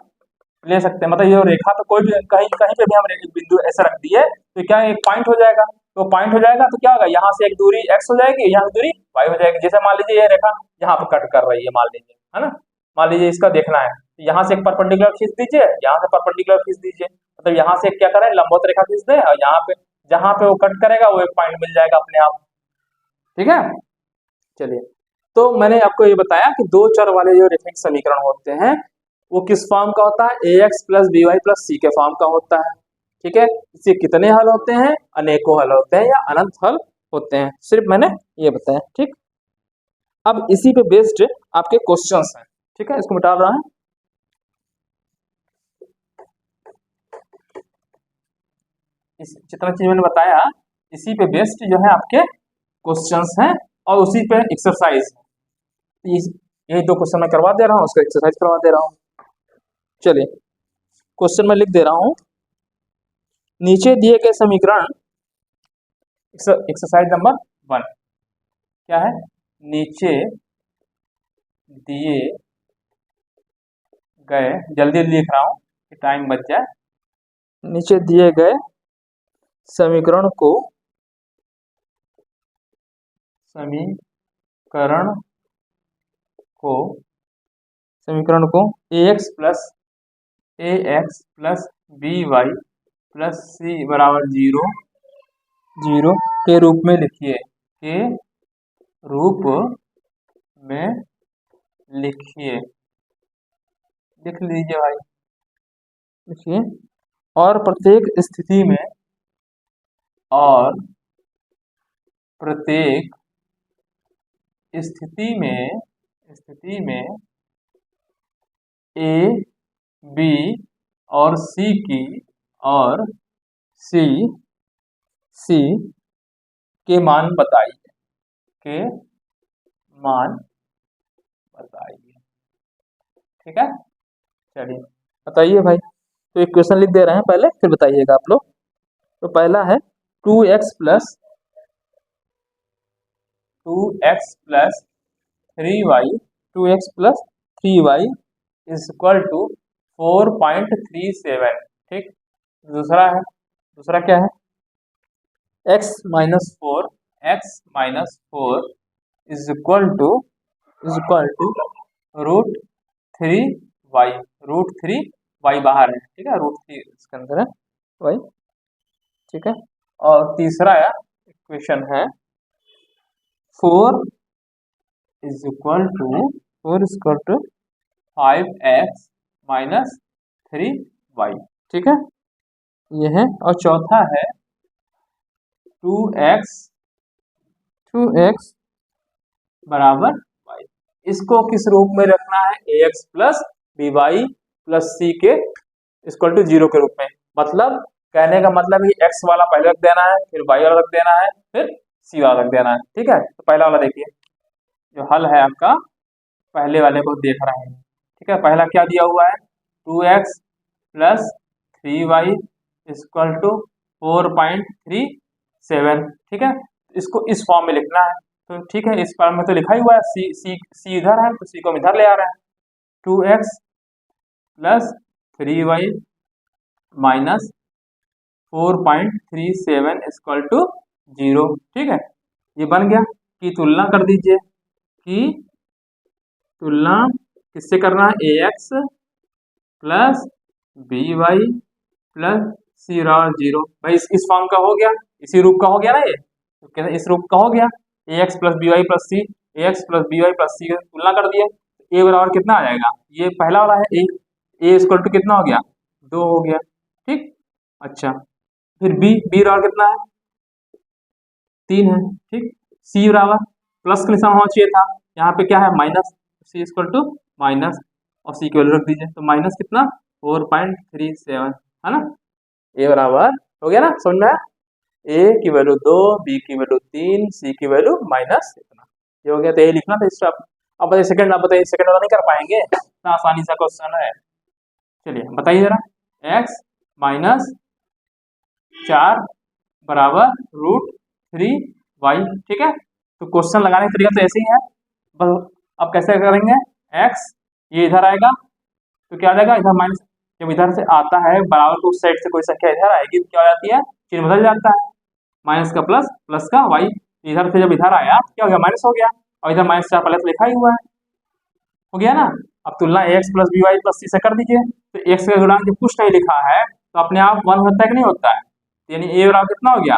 A: ले सकते हैं, मतलब ये रेखा तो कोई भी कहीं कहीं पे भी हम एक बिंदु ऐसे रख दिए तो क्या एक पॉइंट हो जाएगा, तो पॉइंट हो जाएगा तो क्या होगा, यहाँ से एक दूरी x हो जाएगी, यहाँ दूरी y हो जाएगी। जैसे मान लीजिए ये रेखा यहाँ पे कट कर रही है, मान लीजिए, है ना, मान लीजिए इसका देखना है, तो यहाँ से एक परपेंडिकुलर खींच दीजिए, यहाँ से परपेंडिकुलर खींच दीजिए, मतलब यहाँ से क्या करें, लंबवत रेखा खींच दे, और यहाँ पे जहाँ पे वो कट करेगा वो एक पॉइंट मिल जाएगा अपने आप, ठीक है। चलिए, तो मैंने आपको ये बताया कि दो चर वाले जो रेखिक समीकरण होते हैं वो किस फॉर्म का होता है, ax + by + c के फॉर्म का होता है, ठीक है। इससे कितने हल होते हैं, अनेकों हल होते हैं या अनंत हल होते हैं, सिर्फ मैंने ये बताया, ठीक। अब इसी पे बेस्ड आपके क्वेश्चंस हैं, ठीक है, इसको मिटा रहा है, इस जितना चीज मैंने बताया इसी पे बेस्ड जो है आपके क्वेश्चंस हैं, और उसी पे एक्सरसाइज, यही दो क्वेश्चन मैं करवा दे रहा हूँ, उसका एक्सरसाइज करवा दे रहा हूँ। चलिए क्वेश्चन में लिख दे रहा हूँ, नीचे दिए गए समीकरण, एक्सरसाइज नंबर 1 क्या है, नीचे दिए गए, जल्दी लिख रहा हूँ कि टाइम बच जाए, नीचे दिए गए समीकरण को समीकरण को ax + by + c = 0 के रूप में लिखिए, के रूप में लिखिए, लिख लीजिए भाई, लिखिए। और प्रत्येक स्थिति में, और प्रत्येक स्थिति में ए बी और सी की, और सी सी के मान बताइए, के मान बताइए, ठीक है। चलिए बताइए भाई, तो एक क्वेश्चन लिख दे रहे हैं पहले, फिर बताइएगा आप लोग। तो पहला है 2x + 3y 2x + 3y = 4.37, ठीक। दूसरा है, दूसरा क्या है, x - 4 √3y, √3y बाहर है, ठीक है, √3 इसके अंदर है y, ठीक है। और तीसरा इक्वेशन है 4 is equal to 5x minus 3y। ठीक है, ये है। और चौथा है 2x बराबर y। इसको किस रूप में रखना है? ax plus B Y plus C के इक्वल टू 0 के रूप में। मतलब कहने का मतलब ये x वाला पहले रख देना है, फिर y वाला रख देना है, फिर c वाला रख देना है। ठीक है, तो पहला वाला देखिए, जो हल है आपका पहले वाले को देख रहे हैं। ठीक है, पहला क्या दिया हुआ है? 2x plus 3y equal to 4.37। ठीक है, इसको इस फॉर्म में लिखना है। तो ठीक है, इस फॉर्म में तो लिखा ही हुआ है, सी इधर है तो सी को हम इधर ले आ रहे हैं। 2x plus 3y minus 4.37 equal to 0। ठीक है, ये बन गया। कि तुलना कर दीजिए, कि तुलना किससे करना है? ax plus B Y plus C और 0। भाई इस फॉर्म का हो गया, इसी रूप का हो गया ना ये, तो कैसे इस रूप का हो गया? ax plus B Y plus C, ax plus B Y plus C तुलना कर दिए, a बराबर कितना आ जाएगा? ये पहला वाला है a इक्वल टू कितना हो गया? 2 हो गया। ठीक, अच्छा, फिर b बराबर कितना है? 3 है। ठीक, c बराबर प्लस का निशान होना चाहिए था, यहाँ पे क्या है? Minus. c equal to minus, और c की वैल्यू रख दीजिए, तो माइनस कितना? 4.37 है ना। a बराबर हो गया ना, समझ में आया? a की वैल्यू 2, b की वैल्यू 3, c की वैल्यू माइनस इतना। ये हो गया, तो ये लिखना था इस अब बताइए सेकंड, आप बताइए सेकंड वाला नहीं कर पाएंगे? इतना आसानी सा क्वेश्चन है। चलिए बताइए जरा, x माइनस 4 बराबर √3y। ठीक है, तो क्वेश्चन लगाने का तरीका तो ऐसे ही है, बस अब कैसे करेंगे? x ये इधर आएगा तो क्या आ जाएगा? इधर माइनस, जब इधर से आता है बराबर को उस साइड से कोई संख्या इधर आएगी तो क्या हो जाती है? चिन्ह बदल जाता है, माइनस का प्लस, प्लस का y। इधर से जब इधर आया क्या हो गया? माइनस हो गया, और इधर -4 पहले से लिखा ही हुआ है, हो गया ना। अब तुलना ax plus B Y plus C से कर दीजिए, तो x का गुणांक जब कुछ नहीं लिखा है तो अपने आप 1 होता है कि नहीं होता है? यानी a बराबर कितना हो गया?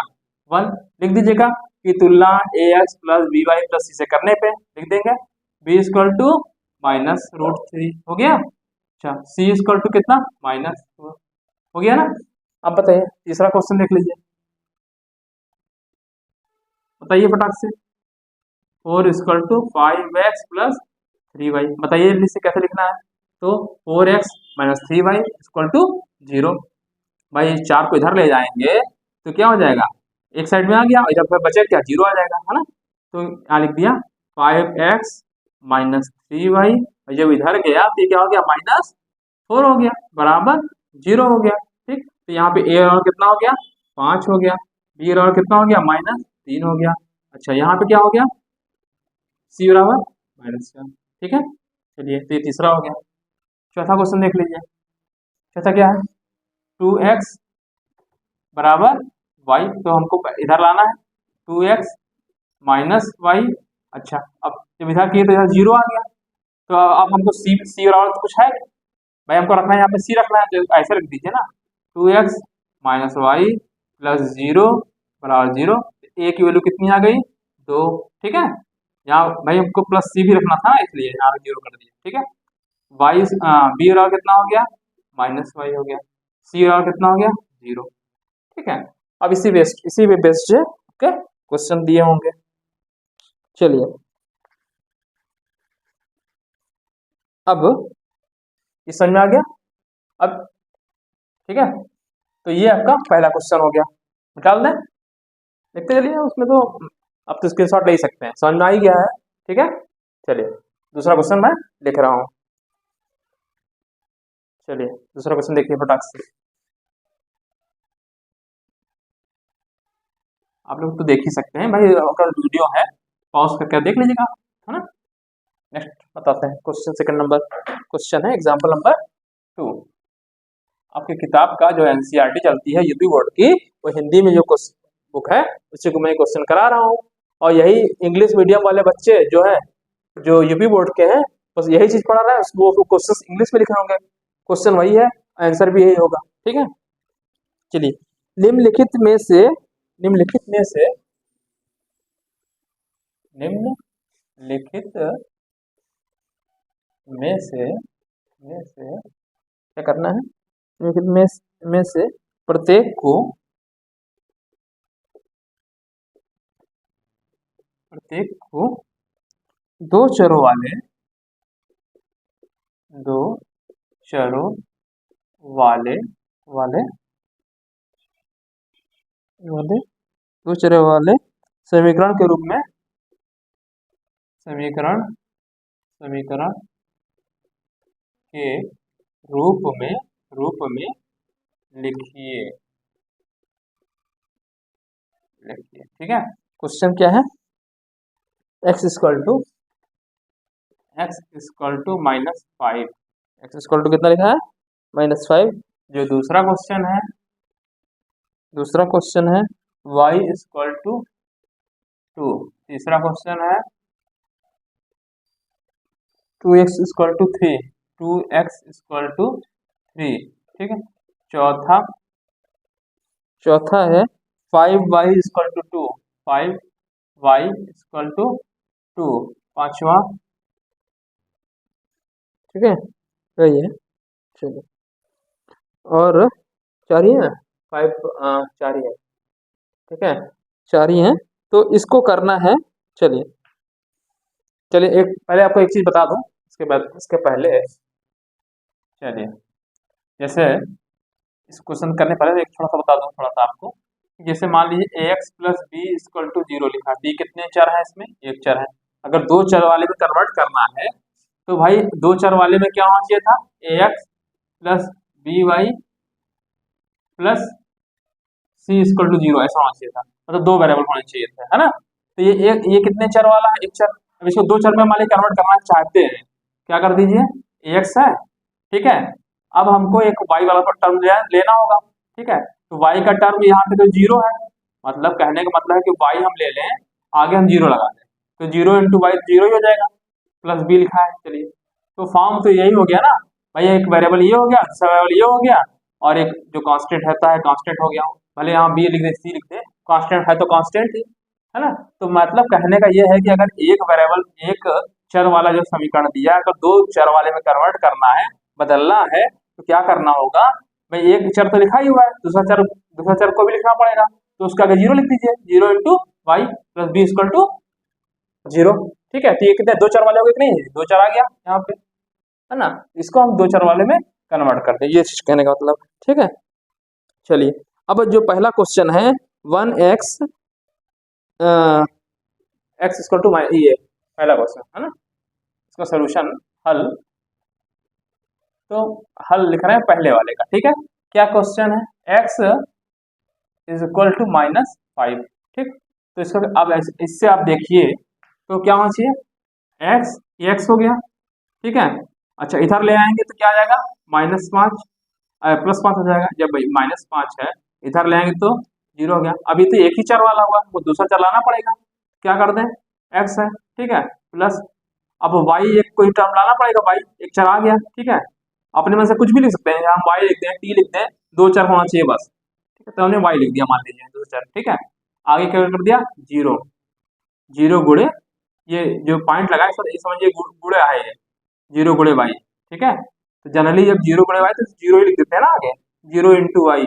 A: 1। लिख दीजिएगा कि तुलना ax plus B Y plus C से करने पे लिख देंगे b इक्वल टू माइनस √3 हो गया। अच्छा, c इक्वल टू कितना? माइनस हो गया ना। अब बताइए तीसरा क्वेश्चन देख लीजिए, बताइए फटाक से। 4 equal to 5x plus 3y, बताइए इसे कैसे लिखना है? तो 4x minus 3y equal to 0। भाई 4 को इधर ले जाएंगे तो क्या हो जाएगा? एक साइड में आ गया, इधर पर बचे क्या? 0 आ जाएगा, है ना। तो यहाँ लिख दिया 5x माइनस 3y, और जब इधर गया तो क्या हो गया? -4 हो गया, बराबर 0 हो गया। ठीक, तो यहाँ पे a और कितना हो गया? 5 हो गया, b और कितना हो गया? -3 हो गया। अच्छा, यहाँ पे क्या हो गया? c बराबर -4। ठीक है, चलिए तो ये तीसरा हो गया। चौथा क्वेश्चन देख लीजिए, चौथा क्या है? 2x बराबर y, तो हमको इधर लाना है 2x माइनस वाई। अच्छा, अब जब इधर किए तो इधर 0 आ गया, तो अब हमको c बराबर तो कुछ है नहीं। भाई हमको रखना है, यहाँ पे c रखना है, तो ऐसे रख दीजिए ना, 2x माइनस वाई प्लस 0 बराबर 0। a की वैल्यू कितनी आ गई? 2। ठीक है, यहाँ भाई हमको प्लस c भी रखना था, इसलिए यहाँ पे 0 कर दिया। ठीक है, वाई b बराबर कितना हो गया? -y हो गया, c बराबर कितना हो गया? 0। ठीक है, अब इसी पे बेस्ड ओके क्वेश्चन दिए होंगे। चलिए अब ये समझ में आ गया। अब ठीक है, तो ये आपका पहला क्वेश्चन हो गया, निकाल दें, देखते चलिए उसमें तो अब तो स्क्रीनशॉट ले ही सकते हैं, समझ में आ ही गया है। ठीक है, चलिए दूसरा क्वेश्चन मैं लिख रहा हूँ। चलिए दूसरा क्वेश्चन देखिए फटाक से, आप लोग तो देख ही सकते हैं भाई, अगर वीडियो है पॉज करके देख लीजिएगा, है ना। नेक्स्ट बताते हैं क्वेश्चन, सेकंड नंबर क्वेश्चन है एग्जांपल नंबर 2। आपकी किताब का जो एनसीईआरटी चलती है यूपी बोर्ड की, वो हिंदी में जो बुक है उसी को मैं क्वेश्चन करा रहा हूँ, और यही इंग्लिश मीडियम वाले बच्चे जो है, जो यूपी बोर्ड के हैं, बस यही चीज पढ़ा रहा है, वो क्वेश्चन इंग्लिश में लिखे होंगे, क्वेश्चन वही है, आंसर भी यही होगा। ठीक है, चलिए निम्नलिखित में से निम्नलिखित में से क्या करना है, में से प्रत्येक को दो चरों वाले दो चरों वाले वाले वाले दो चरों वाले समीकरण के रूप में समीकरण के रूप में लिखिए। ठीक है, क्वेश्चन क्या है, x equal to -5, x equal to कितना लिखा है -5। जो दूसरा क्वेश्चन है y इक्वल टू 2। तीसरा क्वेश्चन है 2x equal to 3, 2x equal to 3। ठीक है, चौथा है 5y equal to 2, 5y equal to 2। पांचवा, ठीक है, यही है। चलिए, और 4 ही है, 5 4 ही है। ठीक है, 4 ही है, तो इसको करना है। चलिए एक पहले आपको एक चीज बता दूं, इसके पहले चलिए, जैसे इस क्वेश्चन करने पहले एक थोड़ा सा बता दूं थोड़ा सा आपको। जैसे मान लीजिए ax plus B equal to 0 लिखा, b कितने चर है, इसमें एक चर है। अगर दो चर वाले में कन्वर्ट करना है तो भाई दो चर वाले में क्या होना चाहिए था, ax plus B Y plus C equal to 0 ऐसा होना चाहिए था, मतलब दो वेरिएबल होने चाहिए थे, है ना। तो ये कितने चर वाला है, एक चर। अब इसको दो चर में मान लीजिए कन्वर्ट करना चाहते हैं, क्या कर दीजिए, ax है, ठीक है। अब हमको एक y वाला टर्म लेना होगा, ठीक है। तो y का टर्म यहाँ पे तो 0 है, मतलब कहने का मतलब है कि y हम ले लें, आगे हम 0 लगा दें, तो 0 इंटू वाई 0 ही हो जाएगा, प्लस b लिखा है। चलिए, तो फॉर्म तो यही हो गया ना भाई, एक वेरिएबल ये हो गया, दूसरा वेरिएबल ये हो गया, और एक जो कांस्टेंट रहता है कांस्टेंट हो गया। भले यहाँ बी लिख दे, सी लिख दे, कांस्टेंट है तो कांस्टेंट ही है ना। तो मतलब कहने का ये है कि अगर एक वेरिएबल, एक चर वाला जो समीकरण दिया है, अगर दो चर वाले में कन्वर्ट करना है, बदलना है, तो क्या करना होगा भाई, एक चर तो लिखा ही हुआ है, दूसरा चर को भी लिखना पड़ेगा, तो उसका आगे 0 लिख दीजिए, 0 into y plus B equal to 0। ठीक है, तो ये कितने, दो चर वाले हो गए कि नहीं, दो चर आ गया यहाँ पे, है ना। इसको हम दो चर वाले में कन्वर्ट करते हैं, ये चीज कहने का मतलब। ठीक है, चलिए, अब जो पहला क्वेश्चन है 1x x इक्वल टू, ये पहला क्वेश्चन है ना, इसका सोल्यूशन हल, तो हल लिख रहे हैं पहले वाले का। ठीक है, क्या क्वेश्चन है, x इज इक्वल टू -5। ठीक, तो इसको अब इससे आप देखिए तो क्या होना चाहिए, x हो गया, ठीक है। अच्छा, इधर ले आएंगे तो क्या आ जाएगा, -5 +5 हो जाएगा। जब भाई -5 है, इधर ले आएंगे तो 0 हो गया। अभी तो एक ही चर वाला हुआ, वो दूसरा चर लाना पड़ेगा, क्या कर दें, x है, ठीक है, प्लस अब y एक कोई टर्म लाना पड़ेगा, y एक चर आ गया, ठीक है। अपने में से कुछ भी लिख सकते हैं, हम y लिख दें, t लिख दें, दो चर होना चाहिए बस, ठीक है। तो हमने y लिख दिया, मान लीजिए दो चर, ठीक है। आगे क्या कर दिया, 0 गुणे, ये जो पॉइंट लगा है ये समझिए गुणे है, ये 0 गुणे y, ठीक है। तो जनरली जब 0 गुणे y तो 0 ही लिख देते हैं ना आगे, 0 इंटू वाई,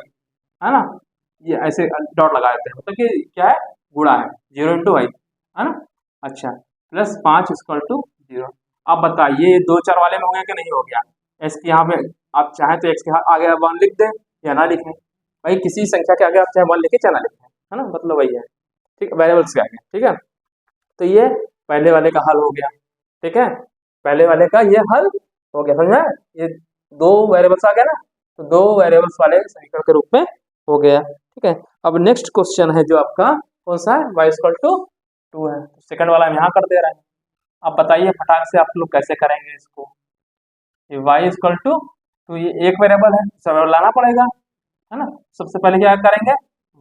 A: है ना, ये ऐसे डॉट लगा देते हैं, मतलब कि क्या है, गुणा है, 0 इंटू वाई, है ना। अच्छा, प्लस 5 इक्वल टू 0। अब बताइए दो चर वाले में हो गया कि नहीं हो गया, एस के यहाँ पे आप चाहें तो एक्स के आगे 1 लिख दें या ना लिखें, भाई किसी संख्या के आगे आप चाहे 1 लिखे चाहे ना लिखें, है ना, मतलब वही है, ठीक है, वेरिएबल्स के आगे, ठीक है। तो ये पहले वाले का हल हो गया, ठीक है, पहले वाले का ये हल हो गया, समझ में, ये दो वेरिएबल्स आ गया ना, तो दो वेरिएबल्स वाले समीकरण के रूप में हो गया, ठीक है। अब नेक्स्ट क्वेश्चन है जो आपका कौन सा है, y इक्वल टू 2 है, सेकंड वाला हम यहाँ कर दे रहे हैं। अब बताइए फटाक से आप लोग कैसे करेंगे इसको, ये y इक्वल टू, तो ये एक वेरिएबल है, सब लाना पड़ेगा, है ना। सबसे पहले क्या करेंगे,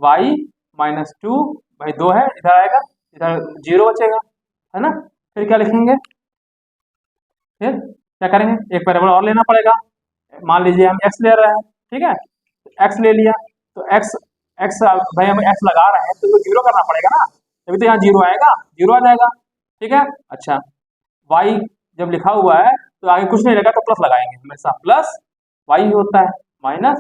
A: y -2, भाई 2 है, इधर आएगा, इधर 0 बचेगा, है ना। फिर क्या लिखेंगे, फिर क्या करेंगे, एक वेरिएबल और लेना पड़ेगा, मान लीजिए हम x ले रहे हैं, ठीक है, x ले लिया, तो x भाई हम x लगा रहे हैं तो 0 करना पड़ेगा ना, तभी तो यहाँ 0 आएगा, 0 आ जाएगा। ठीक है। अच्छा, y जब लिखा हुआ है तो आगे कुछ नहीं लगा तो प्लस लगाएंगे, हमेशा प्लस y ही होता है, माइनस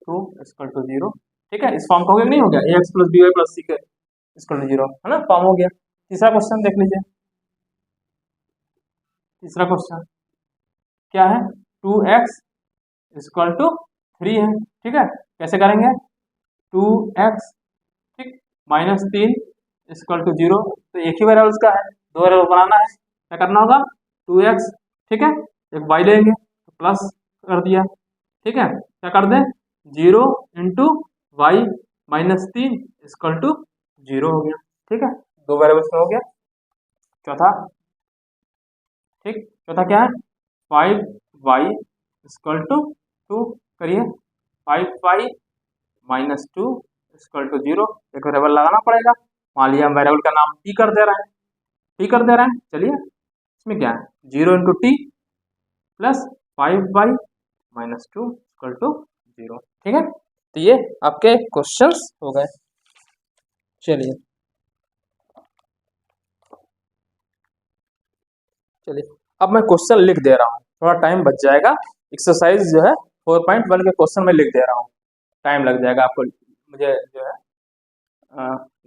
A: 2 इक्वल टू 0। ठीक है, इस फॉर्म का हो गया कि नहीं हो गया, ax plus by plus c equal to 0, है ना, फॉर्म हो गया। तीसरा क्वेश्चन देख लीजिए। तीसरा क्वेश्चन क्या है, 2x इक्वल टू 3 है। ठीक है, कैसे करेंगे, 2x, ठीक, माइनस 3 इक्वल टू 0, तो एक ही वेरिएबल्स का है, दो वेरिएबल बनाना है, क्या करना होगा, 2x, ठीक है, एक y लेंगे तो प्लस कर दिया, ठीक है, क्या कर दें, 0 into y minus 3 equal to 0 हो गया। ठीक है, दो वेरिएबल्स का हो गया। चौथा, ठीक, चौथा क्या है, 5y इक्वल टू 2, करिए, 5y माइनस 2 इक्वल टू 0, एक वेरिएबल लगाना पड़ेगा, मान लिया हम वेरिएबल का नाम टी कर दे रहे हैं, टी कर दे रहे हैं, चलिए इसमें क्या है, 0 into t plus 5y minus 2 equal to 0। ठीक है, तो ये आपके क्वेश्चंस हो गए। चलिए चलिए अब मैं क्वेश्चन लिख दे रहा हूँ, थोड़ा टाइम बच जाएगा, एक्सरसाइज जो है 4.1 के क्वेश्चन में लिख दे रहा हूँ, टाइम लग जाएगा आपको मुझे जो है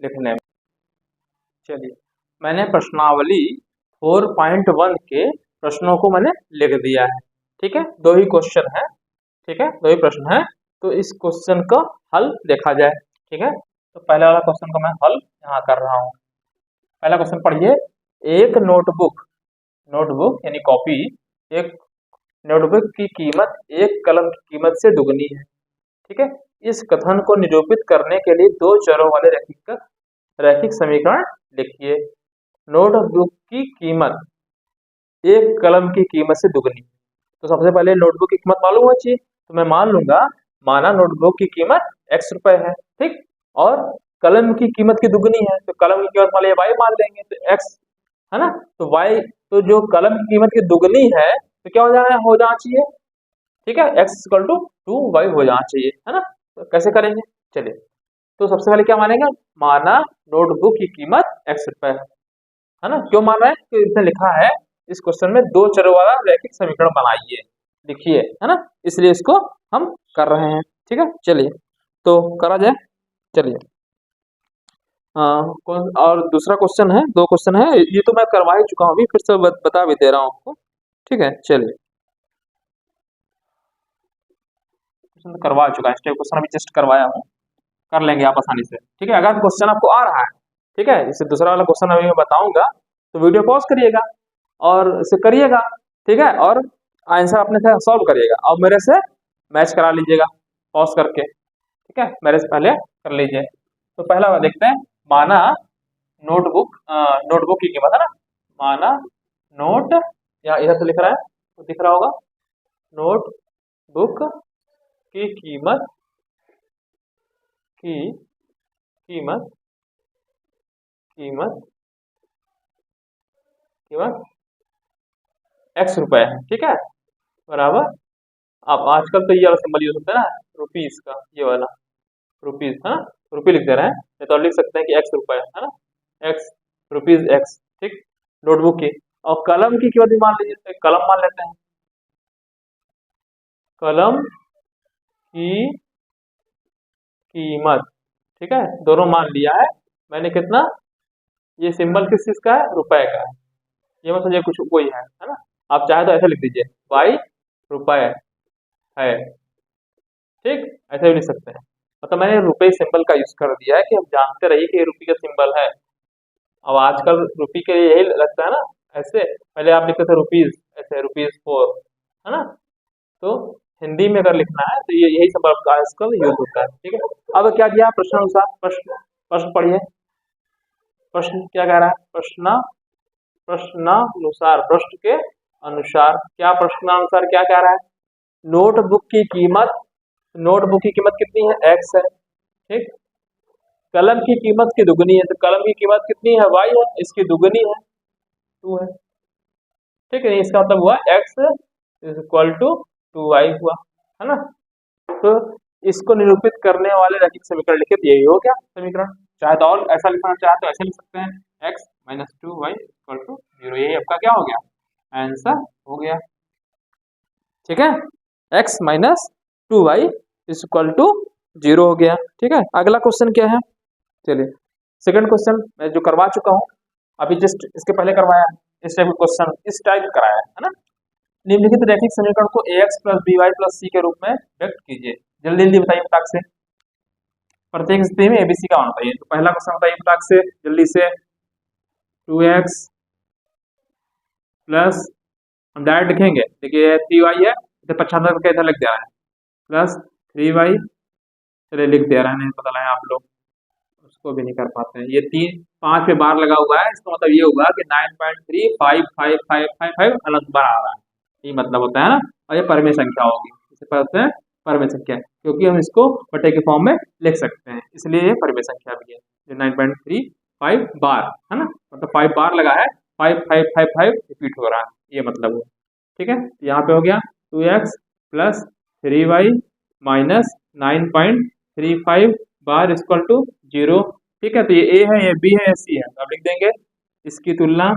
A: लिखने में। चलिए, मैंने प्रश्नावली 4.1 के प्रश्नों को मैंने लिख दिया है। ठीक है, दो ही क्वेश्चन है, ठीक है, दो ही प्रश्न है, तो इस क्वेश्चन का हल देखा जाए। ठीक है, तो पहले वाला क्वेश्चन को मैं हल यहाँ कर रहा हूँ। पहला क्वेश्चन पढ़िए, एक नोटबुक, नोटबुक यानी कॉपी, एक नोटबुक की कीमत एक कलम की कीमत से दुगनी है। ठीक है, इस कथन को निरूपित करने के लिए दो चरों वाले रैखिक समीकरण लिखिए। नोटबुक की कीमत एक कलम की कीमत से दुगनी, तो सबसे पहले नोटबुक की कीमत मालूम होनी चाहिए, तो मैं मान लूंगा, माना नोटबुक की कीमत x रुपए है, ठीक, और कलम की कीमत की दुगनी है, तो कलम की कीमत मान लिया y मान लेंगे, तो x है ना, तो y, तो जो कलम की कीमत की दुगनी है तो क्या हो जाना चाहिए, ठीक है, x इक्वल टू 2y हो जाना चाहिए, है ना, तो कैसे करेंगे, चलिए, तो सबसे पहले क्या मानेंगे, माना नोटबुक की कीमत x रुपए है ना, क्यों मान रहे हैं, तो इसने लिखा है इस क्वेश्चन में दो चरों वाला रैखिक समीकरण बनाइए, लिखिए, है ना, इसलिए इसको हम कर रहे हैं। ठीक है, चलिए तो करा जाए। चलिए, और दूसरा क्वेश्चन है, दो क्वेश्चन है, ये तो मैं करवा ही चुका हूँ, अभी फिर से बता भी दे रहा हूँ आपको। ठीक है, चलिए, क्वेश्चन तो करवा चुका है, स्टेप क्वेश्चन अभी जस्ट करवाया हूँ, कर लेंगे आप आसानी से। ठीक है, अगर क्वेश्चन आपको आ रहा है, ठीक है, इससे दूसरा वाला क्वेश्चन अभी मैं बताऊंगा, तो वीडियो पॉज करिएगा और इसे करिएगा, ठीक है, और आंसर अपने से सॉल्व करिएगा और मेरे से मैच करा लीजिएगा पॉज करके। ठीक है, मेरे से पहले कर लीजिए। तो पहला वाला देखते हैं, माना नोटबुक, नोटबुक की कीमत है ना, माना नोट, या इधर से लिख रहा है तो दिख रहा होगा, नोटबुक की कीमत, की कीमत, कीमत, कीमत x रुपए है। ठीक है, बराबर, अब आजकल तो ये वाला सिंबल यूज होता है ना, रुपीस का, ये वाला रुपीस, है ना, रुपये लिख दे रहे हैं, नहीं तो लिख सकते हैं कि x रुपए, है ना, x रुपीज x, ठीक, नोटबुक की, और कलम की कीमत भी मान लीजिए, तो एक कलम मान लेते हैं, कलम की कीमत, ठीक है, दोनों मान लिया है मैंने, कितना, ये सिंबल किस चीज का है, रुपए का है, ये मतलब ये कुछ कोई है ना, आप चाहे तो ऐसे लिख दीजिए, y रुपए है, ठीक, ऐसे भी लिख सकते हैं, मतलब मैंने रुपए सिंबल का यूज कर दिया है कि हम जानते रहिए कि ये रुपये का सिंबल है। अब आजकल रुपये के लिए यही लगता है ना, ऐसे पहले आप लिखते थे रुपीज, ऐसे रुपीज 4, है ना, तो हिंदी में अगर लिखना है तो ये यही सिंबल का आजकल यूज होता है। ठीक है, अब क्या किया, प्रश्न अनुसार, प्रश्न प्रश्न पढ़िए, प्रश्न क्या कह रहा है, प्रश्नानुसार, प्रश्न के अनुसार, क्या प्रश्नानुसार क्या कह रहा है, नोटबुक की कीमत, नोटबुक की कीमत कितनी है, x है, ठीक, कलम की कीमत की दुगनी है, तो कलम की कीमत कितनी है, y है, इसकी दुगनी है 2 है, ठीक है, इसका मतलब हुआ x is equal to 2y हुआ, है ना, तो इसको निरूपित करने वाले रैखिक समीकरण लिखे, यही हो गया समीकरण, चाहे तो और ऐसा लिखना चाहे तो ऐसे लिख सकते हैं, x -2y इक्वल टू 0। यही आपका क्या हो गया, आंसर हो गया। ठीक है, x - 2y इक्वल टू 0 हो गया। ठीक है, अगला क्वेश्चन क्या है, चलिए सेकंड क्वेश्चन मैं जो करवा चुका हूँ अभी, जस्ट इसके पहले करवाया है, इस टाइप का क्वेश्चन इस टाइप कराया है ना। निम्नलिखित रैखिक समीकरण को ax + by + c के रूप में व्यक्त कीजिए। जल्दी जल्दी बताइए फटाक से, प्रत्येक स्थिति में abc का मान बताइए। तो पहला क्वेश्चन बताइए फटाक से जल्दी से, 2x प्लस, हम डायरेक्ट लिखेंगे, देखिए 3y है, इधर 75 करके इधर लिख दिया है, प्लस 3y, चलिए लिख दे रहे हैं, नहीं पता लगा आप लोग उसको भी नहीं कर पाते हैं। ये 5 पे बार लगा हुआ है, इसका मतलब ये होगा कि 9.35555 अनंत बार आ रहा है, ये मतलब होता है ना। और ये परमेय संख्या होगी, इसे कहते हैं परमेय संख्या, क्योंकि हम इसको बटे के फॉर्म में लिख सकते हैं, इसलिए ये परमेय संख्या भी है। जो 9.35 बार है ना, मतलब 5 बार लगा है, 5555 रिपीट हो रहा है, ये मतलब है। ठीक है, यहाँ पे हो गया 2x प्लस 3y माइनस 9.35 बार इक्वल टू 0। ठीक है, तो ये a है, ये b है, ये c है, अब लिख देंगे इसकी तुलना।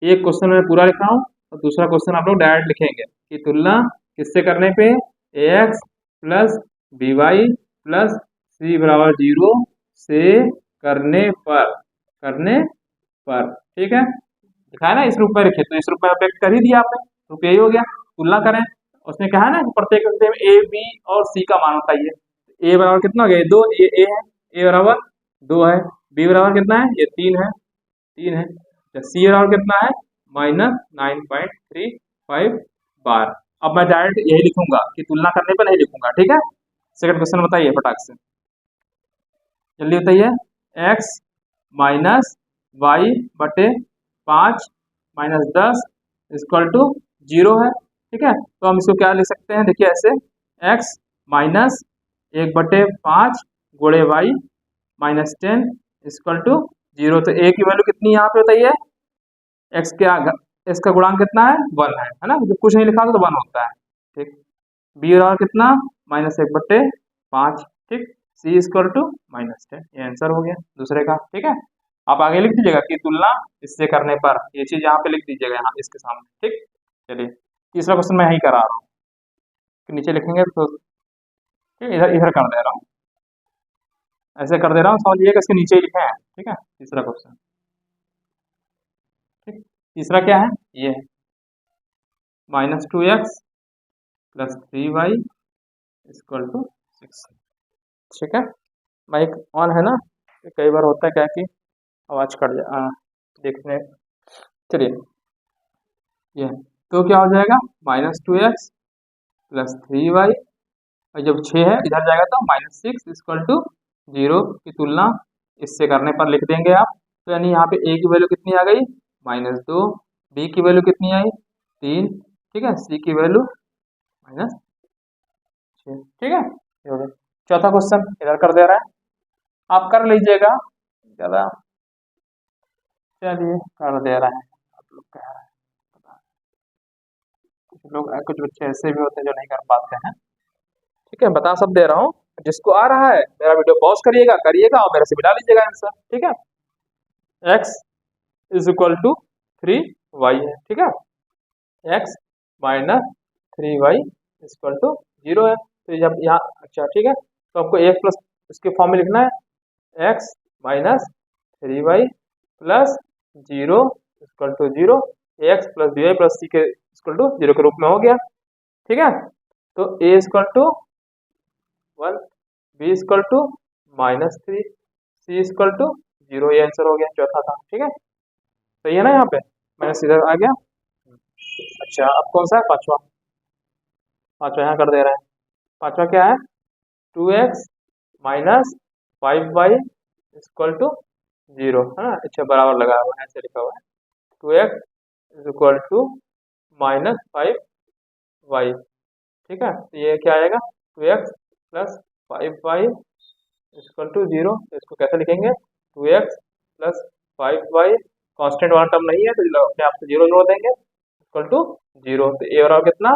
A: एक क्वेश्चन में पूरा लिखा हूँ और दूसरा क्वेश्चन आप लोग डायरेक्ट लिखेंगे कि तुलना किससे करने पे, ax plus by plus c बराबर 0 से करने पर। ठीक है, दिखाया ना, इस रूप में लिखे, तो इस रूप में व्यक्त कर ही दिया आपने, रूप यही हो गया। तुलना करें, उसने कहा ना कि प्रत्येक अंक में a b और c का मान होता है। a बराबर कितना हो गया, 2, ये a है, a बराबर 2 है, b बराबर कितना है, ये 3 है, c बराबर कितना है, -9.35 बार। अब मैं डायरेक्ट यही लिखूंगा कि तुलना करने पर नहीं लिखूंगा। ठीक है, सेकंड क्वेश्चन बताइए फटाक से, जल्दी बताइए। x माइनस वाई बटे 5 माइनस 10 इक्वल टू 0 है। ठीक है, तो हम इसको क्या लिख सकते हैं, देखिए ऐसे, x माइनस 1/5 गुणे वाई माइनस 10 इक्वल टू 0। तो a की वैल्यू कितनी यहाँ पे बताइए, x के इसका गुणांक कितना है, 1 है ना, जब कुछ नहीं लिखा तो 1 होता है। ठीक, b बराबर कितना, -1/5। ठीक, c इक्वल टू -10, ये आंसर हो गया दूसरे का। ठीक है, आप आगे लिख दीजिएगा कि तुलना इससे करने पर, ये चीज यहाँ पे लिख दीजिएगा, यहाँ इसके सामने। ठीक, चलिए तीसरा क्वेश्चन मैं यही करा रहा हूँ, नीचे लिखेंगे तो इधर इधर कर दे रहा हूँ, ऐसे कर दे रहा हूँ, समझिएगा इसके नीचे ही लिखे हैं। ठीक है, तीसरा क्वेश्चन। ठीक, तीसरा क्या है, ये है -2x plus 3y equal to 6। ठीक है, माइक ऑन है ना, कई बार होता है क्या कि आवाज कट जा देखने। चलिए ये तो क्या हो जाएगा, -2x प्लस 3y, और जब 6 है इधर जाएगा तो -6 इक्वल टू 0 की तुलना इससे करने पर लिख देंगे आप। तो यानी यहाँ पे a की वैल्यू कितनी आ गई, -2, b की वैल्यू कितनी आई, 3, ठीक है, c की वैल्यू -6। ठीक है, ये हो गया। चौथा क्वेश्चन इधर कर दे रहा है, आप कर लीजिएगा ज़्यादा, चलिए कर दे रहा है, आप लोग कह रहे हैं, कुछ बच्चे ऐसे भी होते हैं जो नहीं कर पाते हैं। ठीक है, बता सब दे रहा हूँ, जिसको आ रहा है मेरा वीडियो पॉज करिएगा और मेरे से मिला लीजिएगा आंसर। ठीक है, x is equal to 3y है। ठीक है, x minus 3y equal to 0 है। तो जब यहाँ, अच्छा ठीक है, तो आपको x प्लस इसके फॉर्म में लिखना है, x minus 3y plus 0 equal to 0, ax plus by plus c के इक्वल टू 0 के रूप में हो गया। ठीक है, तो a equal to 1, b equal to -3, c equal to 0, ये आंसर हो गया चौथा था। ठीक है, सही है ना, यहाँ पे मैंने सीधा आ गया। अच्छा, अब कौन सा है, पांचवा, पांचवा यहाँ कर दे रहे हैं। पांचवा क्या है, 2x minus 5y equal to 0 है ना, अच्छा बराबर लगा हुआ है, ऐसे लिखा हुआ है, 2x इक्वल टू -5y। ठीक है, तो ये क्या आएगा, 2x plus 5y equal to 0। तो इसको कैसे लिखेंगे, 2x प्लस 5y, कांस्टेंट वाला टर्म नहीं है तो अपने आप से 0 जोड़ देंगे, इक्वल टू 0। तो a बराबर कितना,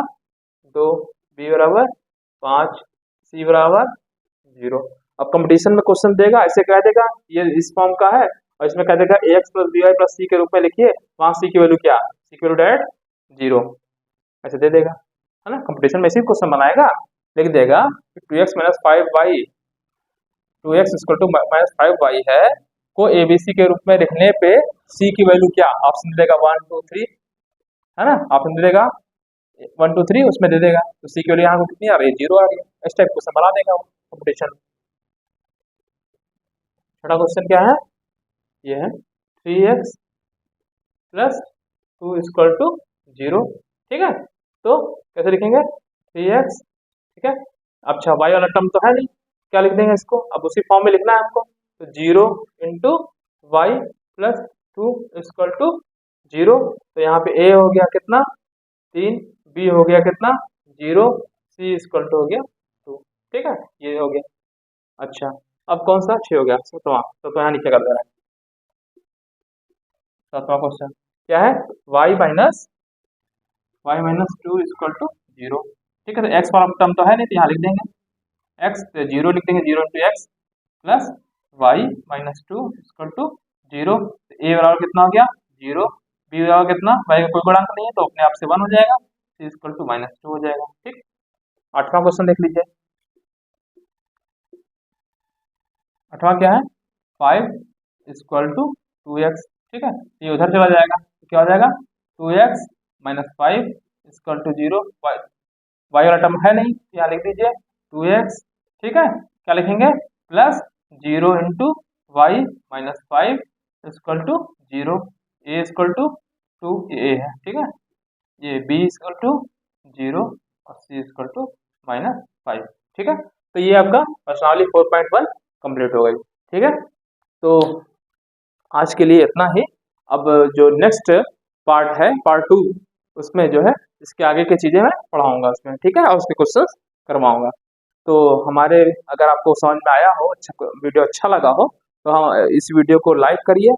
A: 2, b बराबर 5, c बराबर 0। अब कंपटीशन में क्वेश्चन देगा, ऐसे कह देगा ये इस फॉर्म का है और इसमें कह देगा A X plus B Y plus C के रूप में लिखिए, वहाँ सी की वैल्यू क्या, सी की वैल्यू डायरेक्ट 0 ऐसे दे देगा, है ना। कंपटीशन में इसी क्वेश्चन बनाएगा, लिख देगा 2x minus 5y 2x equal to minus 5y है को एबीसी के रूप में लिखने पे सी की वैल्यू क्या, ऑप्शन दे देगा 1 2 3, है ना, ऑप्शन दे देगा 1 2 3 उसमें दे देगा, तो सी की वैल्यू यहाँ को कितनी आ रही है, 0 आ रही है। इस टाइप क्वेश्चन बना देगा वो कंपटीशन। छठा क्वेश्चन क्या है, ये है 3x प्लस 2 इक्वल टू 0, ठीक है। तो कैसे लिखेंगे 3x, ठीक है। अच्छा y वाला टर्म तो है नहीं, क्या लिख देंगे इसको, अब उसी फॉर्म में लिखना है हमको, तो 0 into y plus 2 equal to 0, तो यहाँ पे a हो गया कितना 3, b हो गया कितना 0, c इक्वल टू हो गया 2, ठीक है, ये हो गया। अच्छा अब कौन सा 6 हो गया, सातवां, तो यहाँ नीचे कर दे रहा है। सातवां क्वेश्चन क्या है, y माइनस 2 इक्वल टू 0, ठीक है। तो x वाला टर्म तो है नहीं, तो यहाँ लिख देंगे x, तो 0 लिख देंगे, 0 into x plus y minus 2 equal to 0, तो a बराबर कितना हो गया 0, b बराबर कितना, y का कोई गुणांक नहीं है तो अपने आप से 1 हो जाएगा, c इक्वल टू माइनस 2 हो जाएगा, ठीक। आठवां क्वेश्चन देख लीजिए, आठवां क्या है 5 इक्वल टू 2x, ठीक है, ये उधर चला जाएगा, तो क्या हो जाएगा 2x minus 5 equal to 0, y वाला टर्म है नहीं, यहाँ लिख दीजिए 2x, ठीक है, क्या लिखेंगे plus 0 into y minus 5 equal to 0, a equal to 2 a है, ठीक है, ये b इक्वल टू 0 और c इक्वल टू माइनस 5, ठीक है। तो ये आपका प्रश्नावली 4.1 कंप्लीट हो गई, ठीक है। तो आज के लिए इतना ही, अब जो नेक्स्ट पार्ट है पार्ट 2, उसमें जो है इसके आगे की चीज़ें मैं पढ़ाऊंगा उसमें, ठीक है, और उसके क्वेश्चंस करवाऊंगा। तो हमारे अगर आपको समझ में आया हो, अच्छा वीडियो अच्छा लगा हो, तो हम इस वीडियो को लाइक करिए,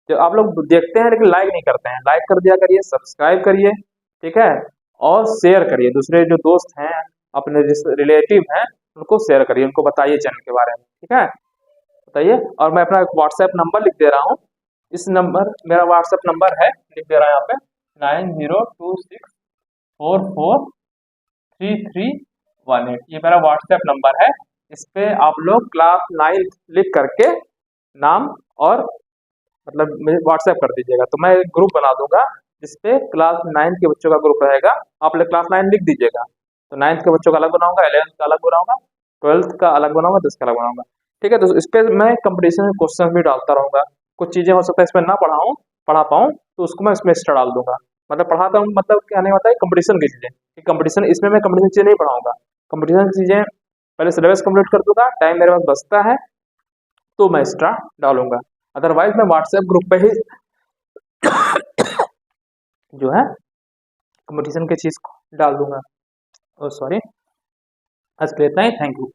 A: जो आप लोग देखते हैं लेकिन लाइक नहीं करते हैं, लाइक कर दिया करिए, सब्सक्राइब करिए, ठीक है, और शेयर करिए, दूसरे जो दोस्त हैं अपने रिलेटिव हैं उनको शेयर करिए, उनको बताइए चैनल के बारे में, ठीक है, बताइए। और मैं अपना व्हाट्सएप नंबर लिख दे रहा हूँ, इस नंबर मेरा व्हाट्सएप नंबर है, लिख दे रहा है यहाँ पे 9026443318, ये मेरा व्हाट्सएप नंबर है। इस पे आप लोग क्लास 9 लिख करके नाम और मतलब मुझे व्हाट्सएप कर दीजिएगा, तो मैं एक ग्रुप बना दूंगा जिसपे क्लास 9 के बच्चों का ग्रुप रहेगा, आप लोग क्लास 9 लिख दीजिएगा, तो 9th के बच्चों का अलग बनाऊंगा, 11th का अलग बनाऊंगा, 12th का अलग बनाऊंगा, 10th का अलग बनाऊंगा, ठीक है। तो इस पे मैं कंपटीशन में क्वेश्चन भी डालता रहूंगा, कुछ चीजें हो सकता है इसमें ना पढ़ा पाऊँ, तो उसको मैं इसमें एक्स्ट्रा डाल दूंगा, मतलब पढ़ाता हूँ, मतलब कहने का मतलब है कंपटीशन की चीजें, कंपटीशन इसमें मैं कंपटीशन चीजें नहीं पढ़ाऊंगा, कंपटीशन की चीजें पहले सिलेबस कंप्लीट कर दूंगा, टाइम मेरे पास बचता है तो मैं एक्स्ट्रा डालूंगा, अदरवाइज मैं व्हाट्सएप ग्रुप पे ही जो है कंपटीशन की चीज को डाल दूंगा। सॉरी, आज के लिए इतना ही, थैंक यू।